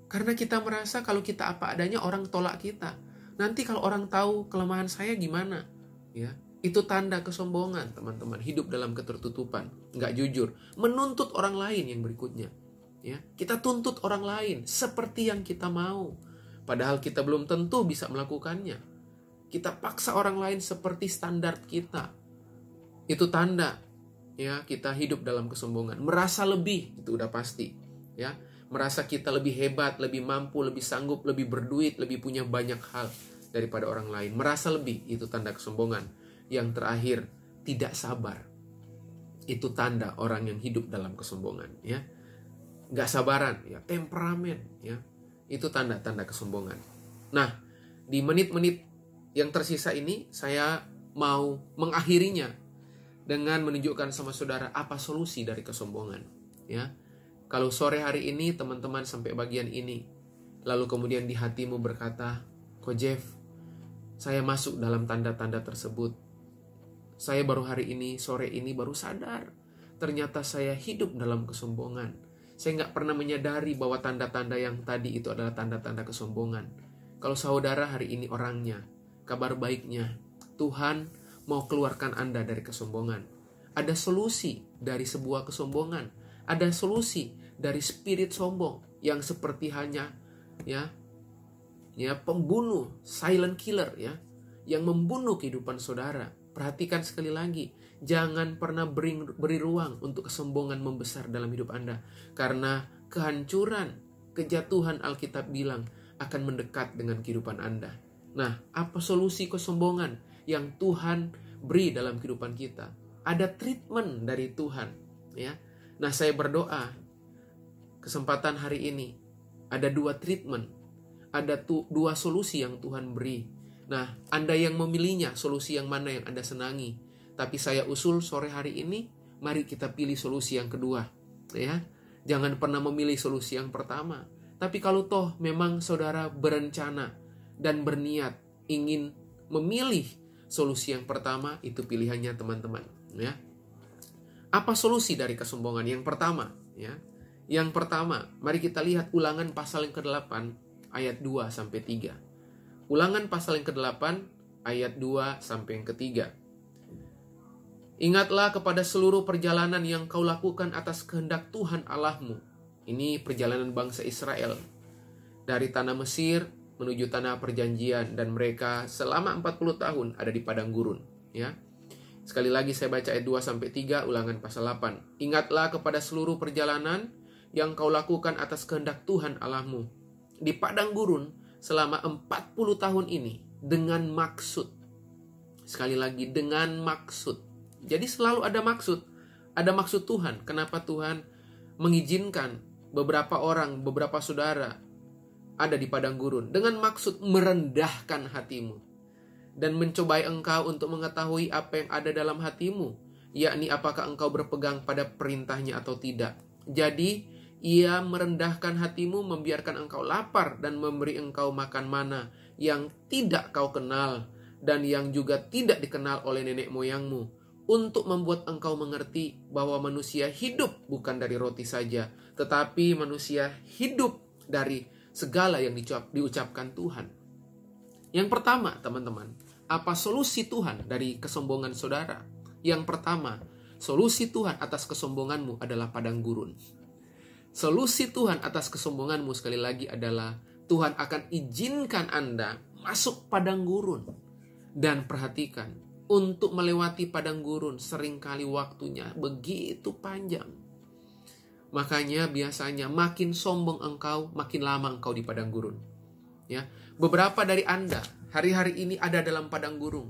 Karena kita merasa kalau kita apa adanya orang tolak kita. Nanti kalau orang tahu kelemahan saya gimana? Ya, itu tanda kesombongan, teman-teman. Hidup dalam ketertutupan, nggak jujur, menuntut orang lain yang berikutnya. Ya, kita tuntut orang lain seperti yang kita mau, padahal kita belum tentu bisa melakukannya. Kita paksa orang lain seperti standar kita. Itu tanda, ya, kita hidup dalam kesombongan. Merasa lebih, itu udah pasti, ya. Merasa kita lebih hebat, lebih mampu, lebih sanggup, lebih berduit, lebih punya banyak hal daripada orang lain. Merasa lebih, itu tanda kesombongan. Yang terakhir, tidak sabar. Itu tanda orang yang hidup dalam kesombongan, ya. Gak sabaran, ya, temperamen, ya. Itu tanda-tanda kesombongan. Nah, di menit-menit yang tersisa ini, saya mau mengakhirinya dengan menunjukkan sama saudara apa solusi dari kesombongan, ya. Kalau sore hari ini teman-teman sampai bagian ini, lalu kemudian di hatimu berkata, "Ko Jeff, saya masuk dalam tanda-tanda tersebut. Saya baru hari ini, sore ini baru sadar. Ternyata saya hidup dalam kesombongan. Saya nggak pernah menyadari bahwa tanda-tanda yang tadi itu adalah tanda-tanda kesombongan. Kalau saudara hari ini orangnya, kabar baiknya, Tuhan mau keluarkan Anda dari kesombongan. Ada solusi dari sebuah kesombongan. Ada solusi dari spirit sombong yang seperti hanya pembunuh, silent killer yang membunuh kehidupan saudara. Perhatikan sekali lagi, jangan pernah beri ruang untuk kesombongan membesar dalam hidup Anda. Karena kehancuran, kejatuhan Alkitab bilang akan mendekat dengan kehidupan Anda. Nah, apa solusi kesombongan yang Tuhan beri dalam kehidupan kita? Ada treatment dari Tuhan. Nah, saya berdoa, kesempatan hari ini, ada 2 treatment. Ada 2 solusi yang Tuhan beri. Nah, Anda yang memilihnya, solusi yang mana yang Anda senangi. Tapi saya usul sore hari ini, mari kita pilih solusi yang kedua. Jangan pernah memilih solusi yang pertama. Tapi kalau toh memang saudara berencana dan berniat ingin memilih solusi yang pertama, itu pilihannya teman-teman. Apa solusi dari kesombongan? Yang pertama, Yang pertama, mari kita lihat Ulangan pasal yang ke-8 ayat 2-3. Ulangan pasal yang ke-8 ayat 2 yang ke-3. Ingatlah kepada seluruh perjalanan yang kau lakukan atas kehendak Tuhan Allahmu. Ini perjalanan bangsa Israel dari tanah Mesir menuju tanah perjanjian, dan mereka selama 40 tahun ada di padang gurun. Sekali lagi saya baca ayat 2-3 Ulangan pasal 8. Ingatlah kepada seluruh perjalanan yang kau lakukan atas kehendak Tuhan Allahmu di padang gurun selama 40 tahun ini dengan maksud. Sekali lagi, dengan maksud. Jadi selalu ada maksud. Ada maksud Tuhan. Kenapa Tuhan mengizinkan beberapa orang, beberapa saudara ada di padang gurun? Dengan maksud merendahkan hatimu dan mencobai engkau untuk mengetahui apa yang ada dalam hatimu, yakni apakah engkau berpegang pada perintahnya atau tidak. Jadi Ia merendahkan hatimu, membiarkan engkau lapar dan memberi engkau makan mana yang tidak kau kenal dan yang juga tidak dikenal oleh nenek moyangmu, untuk membuat engkau mengerti bahwa manusia hidup bukan dari roti saja, tetapi manusia hidup dari segala yang diucapkan Tuhan. Yang pertama, teman-teman, apa solusi Tuhan dari kesombongan saudara? Yang pertama, solusi Tuhan atas kesombonganmu adalah padang gurun. Solusi Tuhan atas kesombonganmu sekali lagi adalah Tuhan akan izinkan Anda masuk padang gurun. Dan perhatikan, untuk melewati padang gurun seringkali waktunya begitu panjang. Makanya biasanya makin sombong engkau, makin lama engkau di padang gurun. Beberapa dari Anda hari-hari ini ada dalam padang gurun.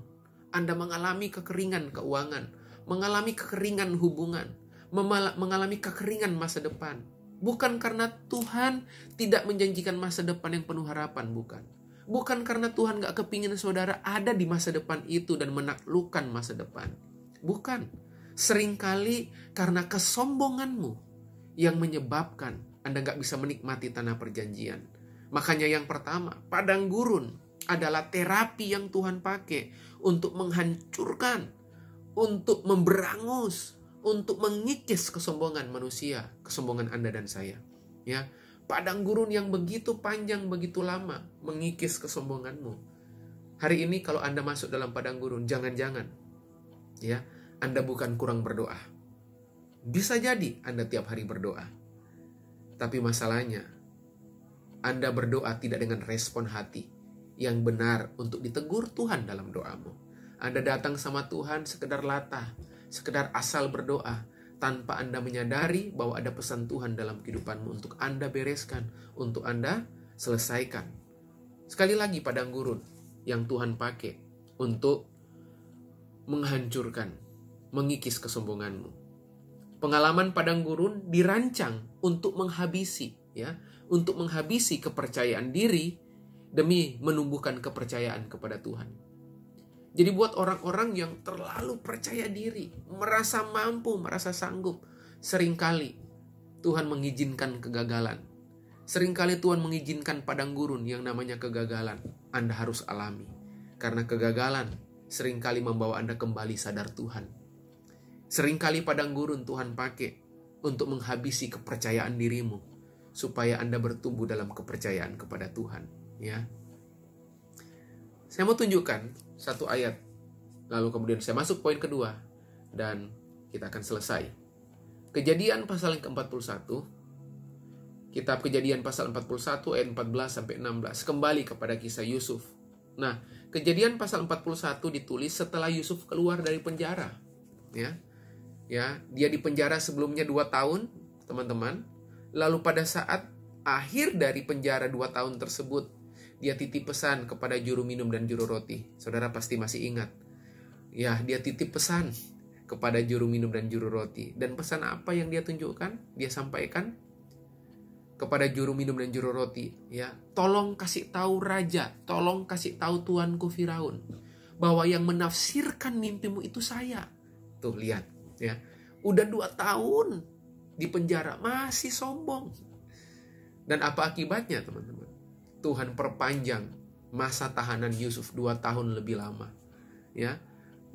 Anda mengalami kekeringan keuangan, mengalami kekeringan hubungan, mengalami kekeringan masa depan. Bukan karena Tuhan tidak menjanjikan masa depan yang penuh harapan, bukan. Bukan karena Tuhan gak kepingin saudara ada di masa depan itu dan menaklukkan masa depan. Bukan. Seringkali karena kesombonganmu yang menyebabkan Anda gak bisa menikmati tanah perjanjian. Makanya yang pertama, padang gurun adalah terapi yang Tuhan pakai untuk menghancurkan, untuk memberangus, untuk mengikis kesombongan manusia, kesombongan Anda dan saya. Padang gurun yang begitu panjang, begitu lama, mengikis kesombonganmu. Hari ini kalau Anda masuk dalam padang gurun, jangan-jangan Anda bukan kurang berdoa. Bisa jadi Anda tiap hari berdoa. Tapi masalahnya, Anda berdoa tidak dengan respon hati yang benar untuk ditegur Tuhan dalam doamu. Anda datang sama Tuhan sekedar latah, sekedar asal berdoa, tanpa Anda menyadari bahwa ada pesan Tuhan dalam kehidupanmu untuk Anda bereskan, untuk Anda selesaikan. Sekali lagi, padang gurun yang Tuhan pakai untuk menghancurkan, mengikis kesombonganmu. Pengalaman padang gurun dirancang untuk menghabisi, untuk menghabisi kepercayaan diri demi menumbuhkan kepercayaan kepada Tuhan. Jadi buat orang-orang yang terlalu percaya diri, merasa mampu, merasa sanggup, seringkali Tuhan mengizinkan kegagalan. Seringkali Tuhan mengizinkan padang gurun yang namanya kegagalan. Anda harus alami. Karena kegagalan seringkali membawa Anda kembali sadar Tuhan. Seringkali padang gurun Tuhan pakai untuk menghabisi kepercayaan dirimu, supaya Anda bertumbuh dalam kepercayaan kepada Tuhan. Ya, saya mau tunjukkan satu ayat, lalu kemudian saya masuk poin kedua, dan kita akan selesai. Kejadian pasal yang ke-41, kitab Kejadian pasal 41 ayat 14-16, kembali kepada kisah Yusuf. Nah, Kejadian pasal 41 ditulis setelah Yusuf keluar dari penjara. Ya, dia di penjara sebelumnya 2 tahun, teman-teman. Lalu pada saat akhir dari penjara 2 tahun tersebut, dia titip pesan kepada juru minum dan juru roti. Saudara pasti masih ingat. Ya, dia titip pesan kepada juru minum dan juru roti. Dan pesan apa yang dia tunjukkan? Dia sampaikan kepada juru minum dan juru roti, ya, tolong kasih tahu raja, tolong kasih tahu tuanku Firaun, bahwa yang menafsirkan mimpimu itu saya. Tuh, lihat, ya. Udah 2 tahun di penjara, masih sombong. Dan apa akibatnya, teman-teman? Tuhan perpanjang masa tahanan Yusuf 2 tahun lebih lama. Ya,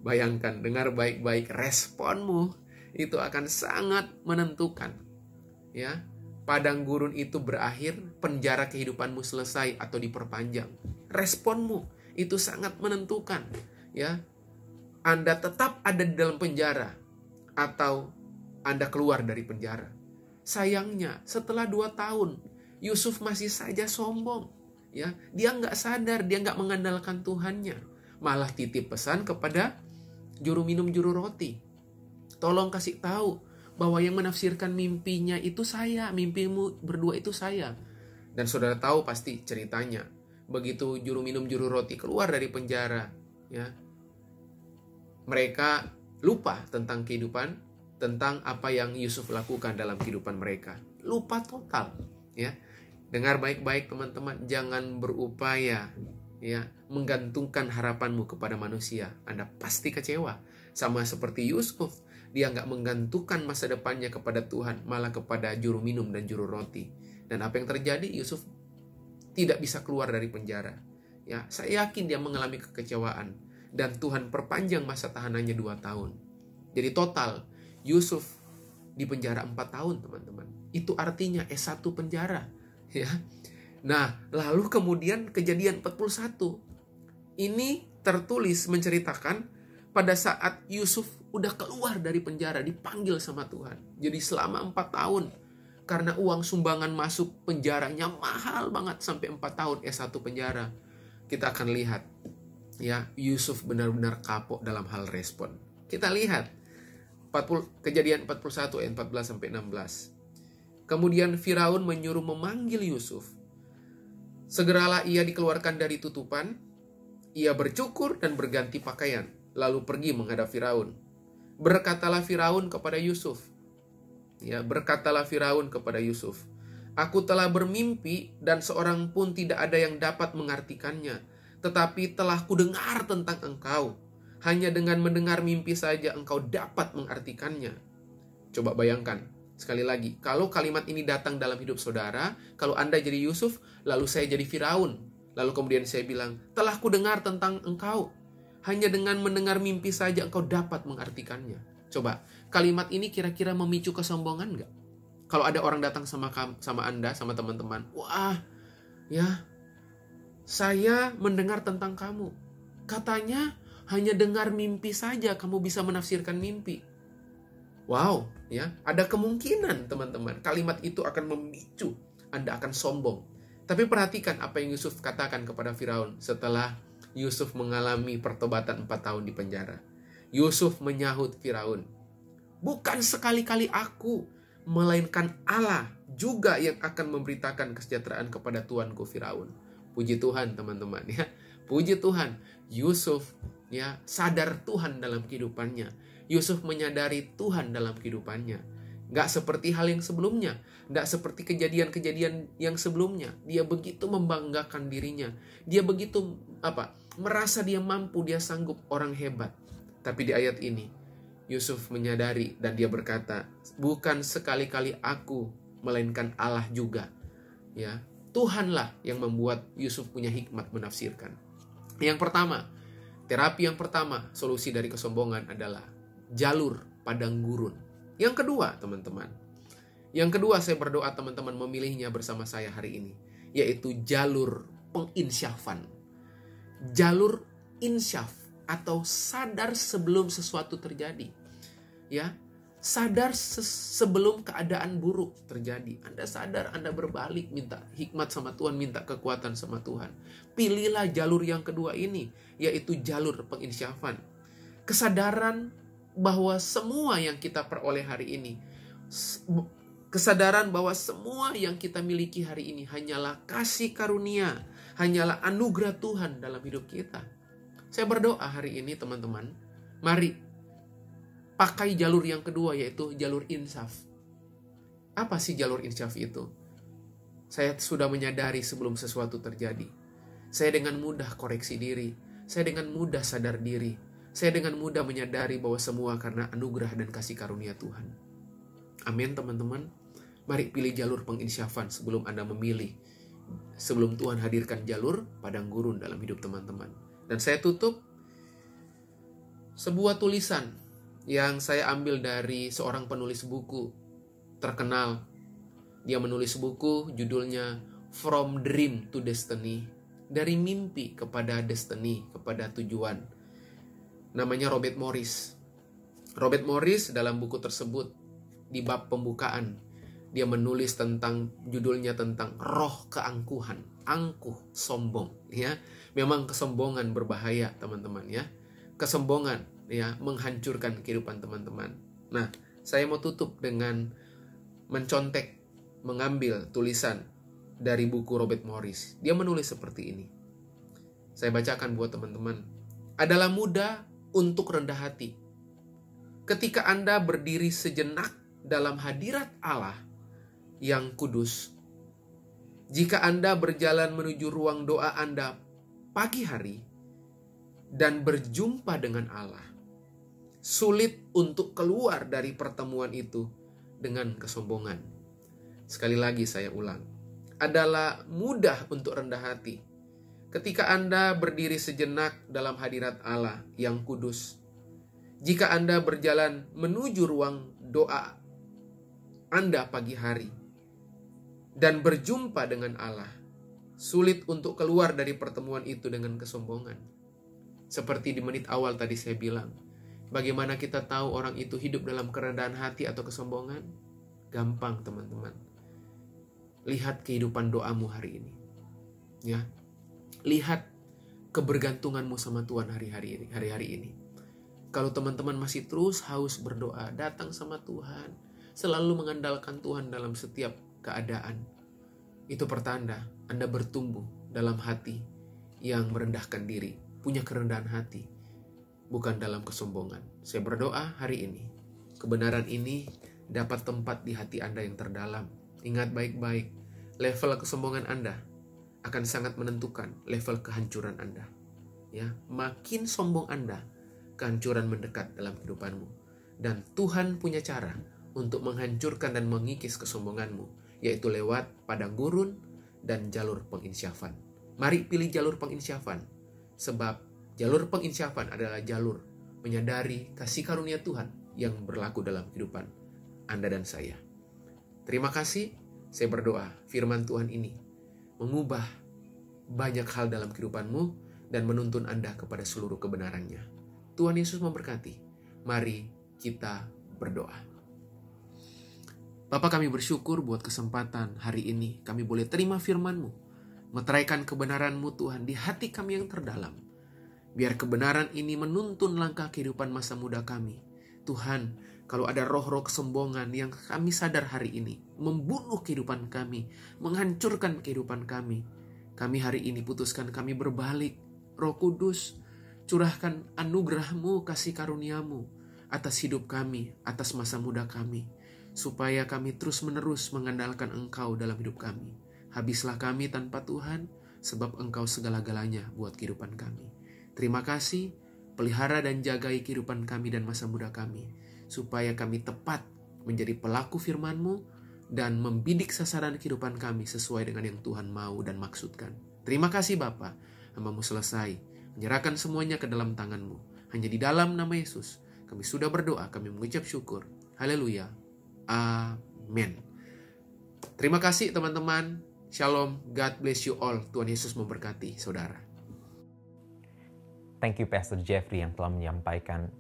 bayangkan, dengar baik-baik, responmu itu akan sangat menentukan. Ya, padang gurun itu berakhir, penjara kehidupanmu selesai atau diperpanjang. Responmu itu sangat menentukan. Ya, Anda tetap ada di dalam penjara atau Anda keluar dari penjara. Sayangnya, setelah 2 tahun, Yusuf masih saja sombong. Ya, dia nggak sadar, dia nggak mengandalkan Tuhannya. Malah titip pesan kepada juru minum juru roti. Tolong kasih tahu bahwa yang menafsirkan mimpinya itu saya, mimpimu berdua itu saya. Dan saudara tahu pasti ceritanya. Begitu juru minum juru roti keluar dari penjara, ya, mereka lupa tentang kehidupan, tentang apa yang Yusuf lakukan dalam kehidupan mereka. Lupa total, ya. Dengar baik-baik, teman-teman, jangan berupaya, ya, menggantungkan harapanmu kepada manusia. Anda pasti kecewa. Sama seperti Yusuf, dia nggak menggantungkan masa depannya kepada Tuhan, malah kepada juru minum dan juru roti. Dan apa yang terjadi? Yusuf tidak bisa keluar dari penjara. Ya, saya yakin dia mengalami kekecewaan. Dan Tuhan perpanjang masa tahanannya 2 tahun. Jadi total, Yusuf di penjara 4 tahun, teman-teman. Itu artinya S1 penjara. Ya. Nah, lalu kemudian Kejadian 41. Ini tertulis menceritakan pada saat Yusuf udah keluar dari penjara, dipanggil sama Tuhan. Jadi selama 4 tahun. Karena uang sumbangan masuk penjaranya mahal banget, sampai 4 tahun S1 penjara. Kita akan lihat, ya, Yusuf benar-benar kapok dalam hal respon. Kita lihat Kejadian 41 ayat 14-16. Kemudian Firaun menyuruh memanggil Yusuf. Segeralah ia dikeluarkan dari tutupan. Ia bercukur dan berganti pakaian, lalu pergi menghadap Firaun. Berkatalah Firaun kepada Yusuf. Ya, berkatalah Firaun kepada Yusuf, aku telah bermimpi dan seorang pun tidak ada yang dapat mengartikannya. Tetapi telah kudengar tentang engkau. Hanya dengan mendengar mimpi saja engkau dapat mengartikannya. Coba bayangkan. Sekali lagi, kalau kalimat ini datang dalam hidup saudara, kalau Anda jadi Yusuf, lalu saya jadi Firaun. Lalu kemudian saya bilang, telah kudengar tentang engkau. Hanya dengan mendengar mimpi saja engkau dapat mengartikannya. Coba, kalimat ini kira-kira memicu kesombongan nggak? Kalau ada orang datang sama Anda, sama teman-teman, wah, ya, saya mendengar tentang kamu. Katanya, hanya dengar mimpi saja kamu bisa menafsirkan mimpi. Wow, ya, ada kemungkinan, teman-teman, kalimat itu akan memicu Anda akan sombong. Tapi perhatikan apa yang Yusuf katakan kepada Firaun setelah Yusuf mengalami pertobatan 4 tahun di penjara. Yusuf menyahut Firaun, bukan sekali-kali aku, melainkan Allah juga yang akan memberitakan kesejahteraan kepada tuanku Firaun. Puji Tuhan, teman-teman, ya. Puji Tuhan, Yusuf, ya, sadar Tuhan dalam kehidupannya. Yusuf menyadari Tuhan dalam kehidupannya. Nggak seperti hal yang sebelumnya. Nggak seperti kejadian-kejadian yang sebelumnya. Dia begitu membanggakan dirinya. Dia begitu merasa dia mampu, dia sanggup, orang hebat. Tapi di ayat ini, Yusuf menyadari dan dia berkata, bukan sekali-kali aku, melainkan Allah juga. Ya, Tuhanlah yang membuat Yusuf punya hikmat menafsirkan. Yang pertama, Terapi yang pertama, solusi dari kesombongan adalah jalur padang gurun. Yang kedua, teman-teman. Yang kedua, saya berdoa teman-teman memilihnya bersama saya hari ini, yaitu jalur penginsyafan. Jalur insyaf atau sadar sebelum sesuatu terjadi. Ya, sadar sebelum keadaan buruk terjadi. Anda sadar, Anda berbalik, minta hikmat sama Tuhan, minta kekuatan sama Tuhan. Pilihlah jalur yang kedua ini, yaitu jalur penginsyafan. Kesadaran bahwa semua yang kita peroleh hari ini, kesadaran bahwa semua yang kita miliki hari ini hanyalah kasih karunia, hanyalah anugerah Tuhan dalam hidup kita. Saya berdoa hari ini teman-teman, mari pakai jalur yang kedua, yaitu jalur insaf. Apa sih jalur insaf itu? Saya sudah menyadari sebelum sesuatu terjadi. Saya dengan mudah koreksi diri. Saya dengan mudah sadar diri. Saya dengan mudah menyadari bahwa semua karena anugerah dan kasih karunia Tuhan. Amin teman-teman. Mari pilih jalur penginsyafan sebelum Anda memilih. Sebelum Tuhan hadirkan jalur padang gurun dalam hidup teman-teman. Dan saya tutup sebuah tulisan yang saya ambil dari seorang penulis buku terkenal. Dia menulis buku judulnya From Dream to Destiny. Dari mimpi kepada destiny, kepada tujuan. Namanya Robert Morris. Robert Morris dalam buku tersebut, di bab pembukaan, dia menulis tentang, judulnya tentang roh keangkuhan. Angkuh, sombong. Ya, memang kesombongan berbahaya teman-teman ya. Kesombongan ya menghancurkan kehidupan teman-teman. Nah, saya mau tutup dengan mencontek, mengambil tulisan dari buku Robert Morris. Dia menulis seperti ini. Saya bacakan buat teman-teman. Adalah mudah untuk rendah hati. Ketika Anda berdiri sejenak dalam hadirat Allah yang kudus. Jika Anda berjalan menuju ruang doa Anda pagi hari dan berjumpa dengan Allah, sulit untuk keluar dari pertemuan itu dengan kesombongan. Sekali lagi saya ulang. Adalah mudah untuk rendah hati ketika Anda berdiri sejenak dalam hadirat Allah yang kudus. Jika Anda berjalan menuju ruang doa Anda pagi hari dan berjumpa dengan Allah, sulit untuk keluar dari pertemuan itu dengan kesombongan. Seperti di menit awal tadi saya bilang, bagaimana kita tahu orang itu hidup dalam kerendahan hati atau kesombongan? Gampang teman-teman. Lihat kehidupan doamu hari ini. Ya. Lihat kebergantunganmu sama Tuhan hari-hari ini. Kalau teman-teman masih terus haus berdoa, datang sama Tuhan, selalu mengandalkan Tuhan dalam setiap keadaan, itu pertanda Anda bertumbuh dalam hati yang merendahkan diri, punya kerendahan hati, bukan dalam kesombongan. Saya berdoa hari ini, kebenaran ini dapat tempat di hati Anda yang terdalam. Ingat baik-baik, level kesombongan Anda akan sangat menentukan level kehancuran Anda. Ya, makin sombong Anda, kehancuran mendekat dalam kehidupanmu. Dan Tuhan punya cara untuk menghancurkan dan mengikis kesombonganmu, yaitu lewat padang gurun dan jalur penginsyafan. Mari pilih jalur penginsyafan, sebab jalur penginsyafan adalah jalur menyadari kasih karunia Tuhan yang berlaku dalam kehidupan Anda dan saya. Terima kasih. Saya berdoa firman Tuhan ini mengubah banyak hal dalam kehidupanmu dan menuntun Anda kepada seluruh kebenarannya. Tuhan Yesus memberkati. Mari kita berdoa. Bapa, kami bersyukur buat kesempatan hari ini kami boleh terima firman-Mu, meteraikan kebenaran-Mu Tuhan di hati kami yang terdalam. Biar kebenaran ini menuntun langkah kehidupan masa muda kami. Tuhan, kalau ada roh-roh kesombongan yang kami sadar hari ini membunuh kehidupan kami, menghancurkan kehidupan kami hari ini putuskan kami berbalik. Roh Kudus, curahkan anugerah-Mu, kasih karunia-Mu atas hidup kami, atas masa muda kami, supaya kami terus-menerus mengandalkan Engkau dalam hidup kami. Habislah kami tanpa Tuhan, sebab Engkau segala-galanya buat kehidupan kami. Terima kasih, pelihara dan jagai kehidupan kami dan masa muda kami, supaya kami tepat menjadi pelaku firman-Mu dan membidik sasaran kehidupan kami sesuai dengan yang Tuhan mau dan maksudkan. Terima kasih Bapa, hamba-Mu selesai menyerahkan semuanya ke dalam tangan-Mu. Hanya di dalam nama Yesus kami sudah berdoa, kami mengucap syukur. Haleluya. Amin. Terima kasih teman-teman. Shalom. God bless you all. Tuhan Yesus memberkati saudara.
Thank you Pastor Jeffrey yang telah menyampaikan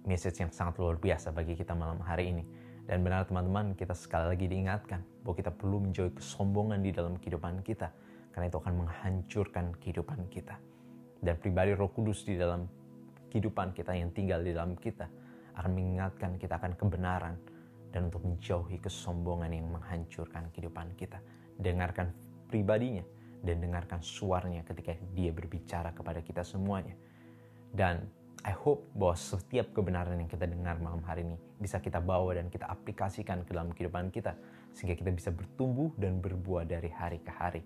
message yang sangat luar biasa bagi kita malam hari ini. Dan benar teman-teman, kita sekali lagi diingatkan bahwa kita perlu menjauhi kesombongan di dalam kehidupan kita. Karena itu akan menghancurkan kehidupan kita. Dan pribadi Roh Kudus di dalam kehidupan kita yang tinggal di dalam kita akan mengingatkan kita akan kebenaran dan untuk menjauhi kesombongan yang menghancurkan kehidupan kita. Dengarkan pribadinya dan dengarkan suaranya ketika dia berbicara kepada kita semuanya. Dan I hope bahwa setiap kebenaran yang kita dengar malam hari ini bisa kita bawa dan kita aplikasikan ke dalam kehidupan kita sehingga kita bisa bertumbuh dan berbuah dari hari ke hari.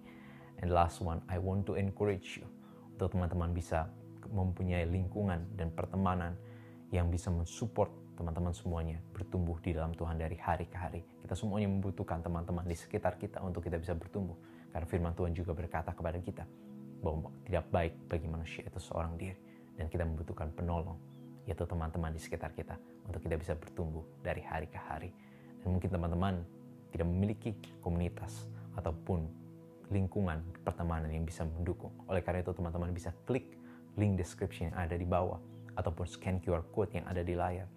And last one, I want to encourage you untuk teman-teman bisa mempunyai lingkungan dan pertemanan yang bisa mensupport teman-teman semuanya bertumbuh di dalam Tuhan dari hari ke hari. Kita semuanya membutuhkan teman-teman di sekitar kita untuk kita bisa bertumbuh. Karena firman Tuhan juga berkata kepada kita bahwa tidak baik bagi manusia itu seorang diri. Dan kita membutuhkan penolong, yaitu teman-teman di sekitar kita untuk kita bisa bertumbuh dari hari ke hari. Dan mungkin teman-teman tidak memiliki komunitas ataupun lingkungan pertemanan yang bisa mendukung. Oleh karena itu teman-teman bisa klik link description yang ada di bawah ataupun scan QR code yang ada di layar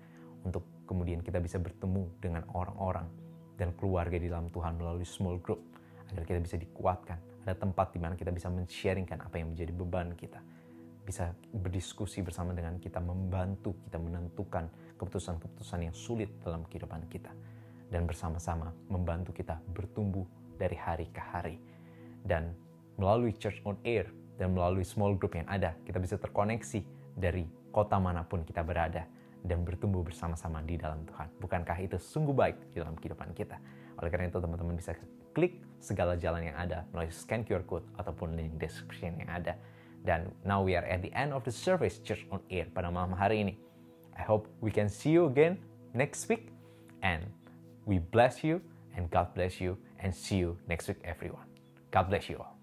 untuk kemudian kita bisa bertemu dengan orang-orang dan keluarga di dalam Tuhan melalui small group agar kita bisa dikuatkan. Ada tempat di mana kita bisa men-sharingkan apa yang menjadi beban kita. Bisa berdiskusi bersama dengan kita, membantu kita menentukan keputusan-keputusan yang sulit dalam kehidupan kita. Dan bersama-sama membantu kita bertumbuh dari hari ke hari. Dan melalui Church on Air dan melalui small group yang ada, kita bisa terkoneksi dari kota manapun kita berada dan bertumbuh bersama-sama di dalam Tuhan. Bukankah itu sungguh baik di dalam kehidupan kita? Oleh karena itu teman-teman bisa klik segala jalan yang ada melalui scan QR code ataupun link description yang ada. Dan now we are at the end of the service Church on Air pada malam hari ini. I hope we can see you again next week. And we bless you and God bless you and see you next week everyone. God bless you all.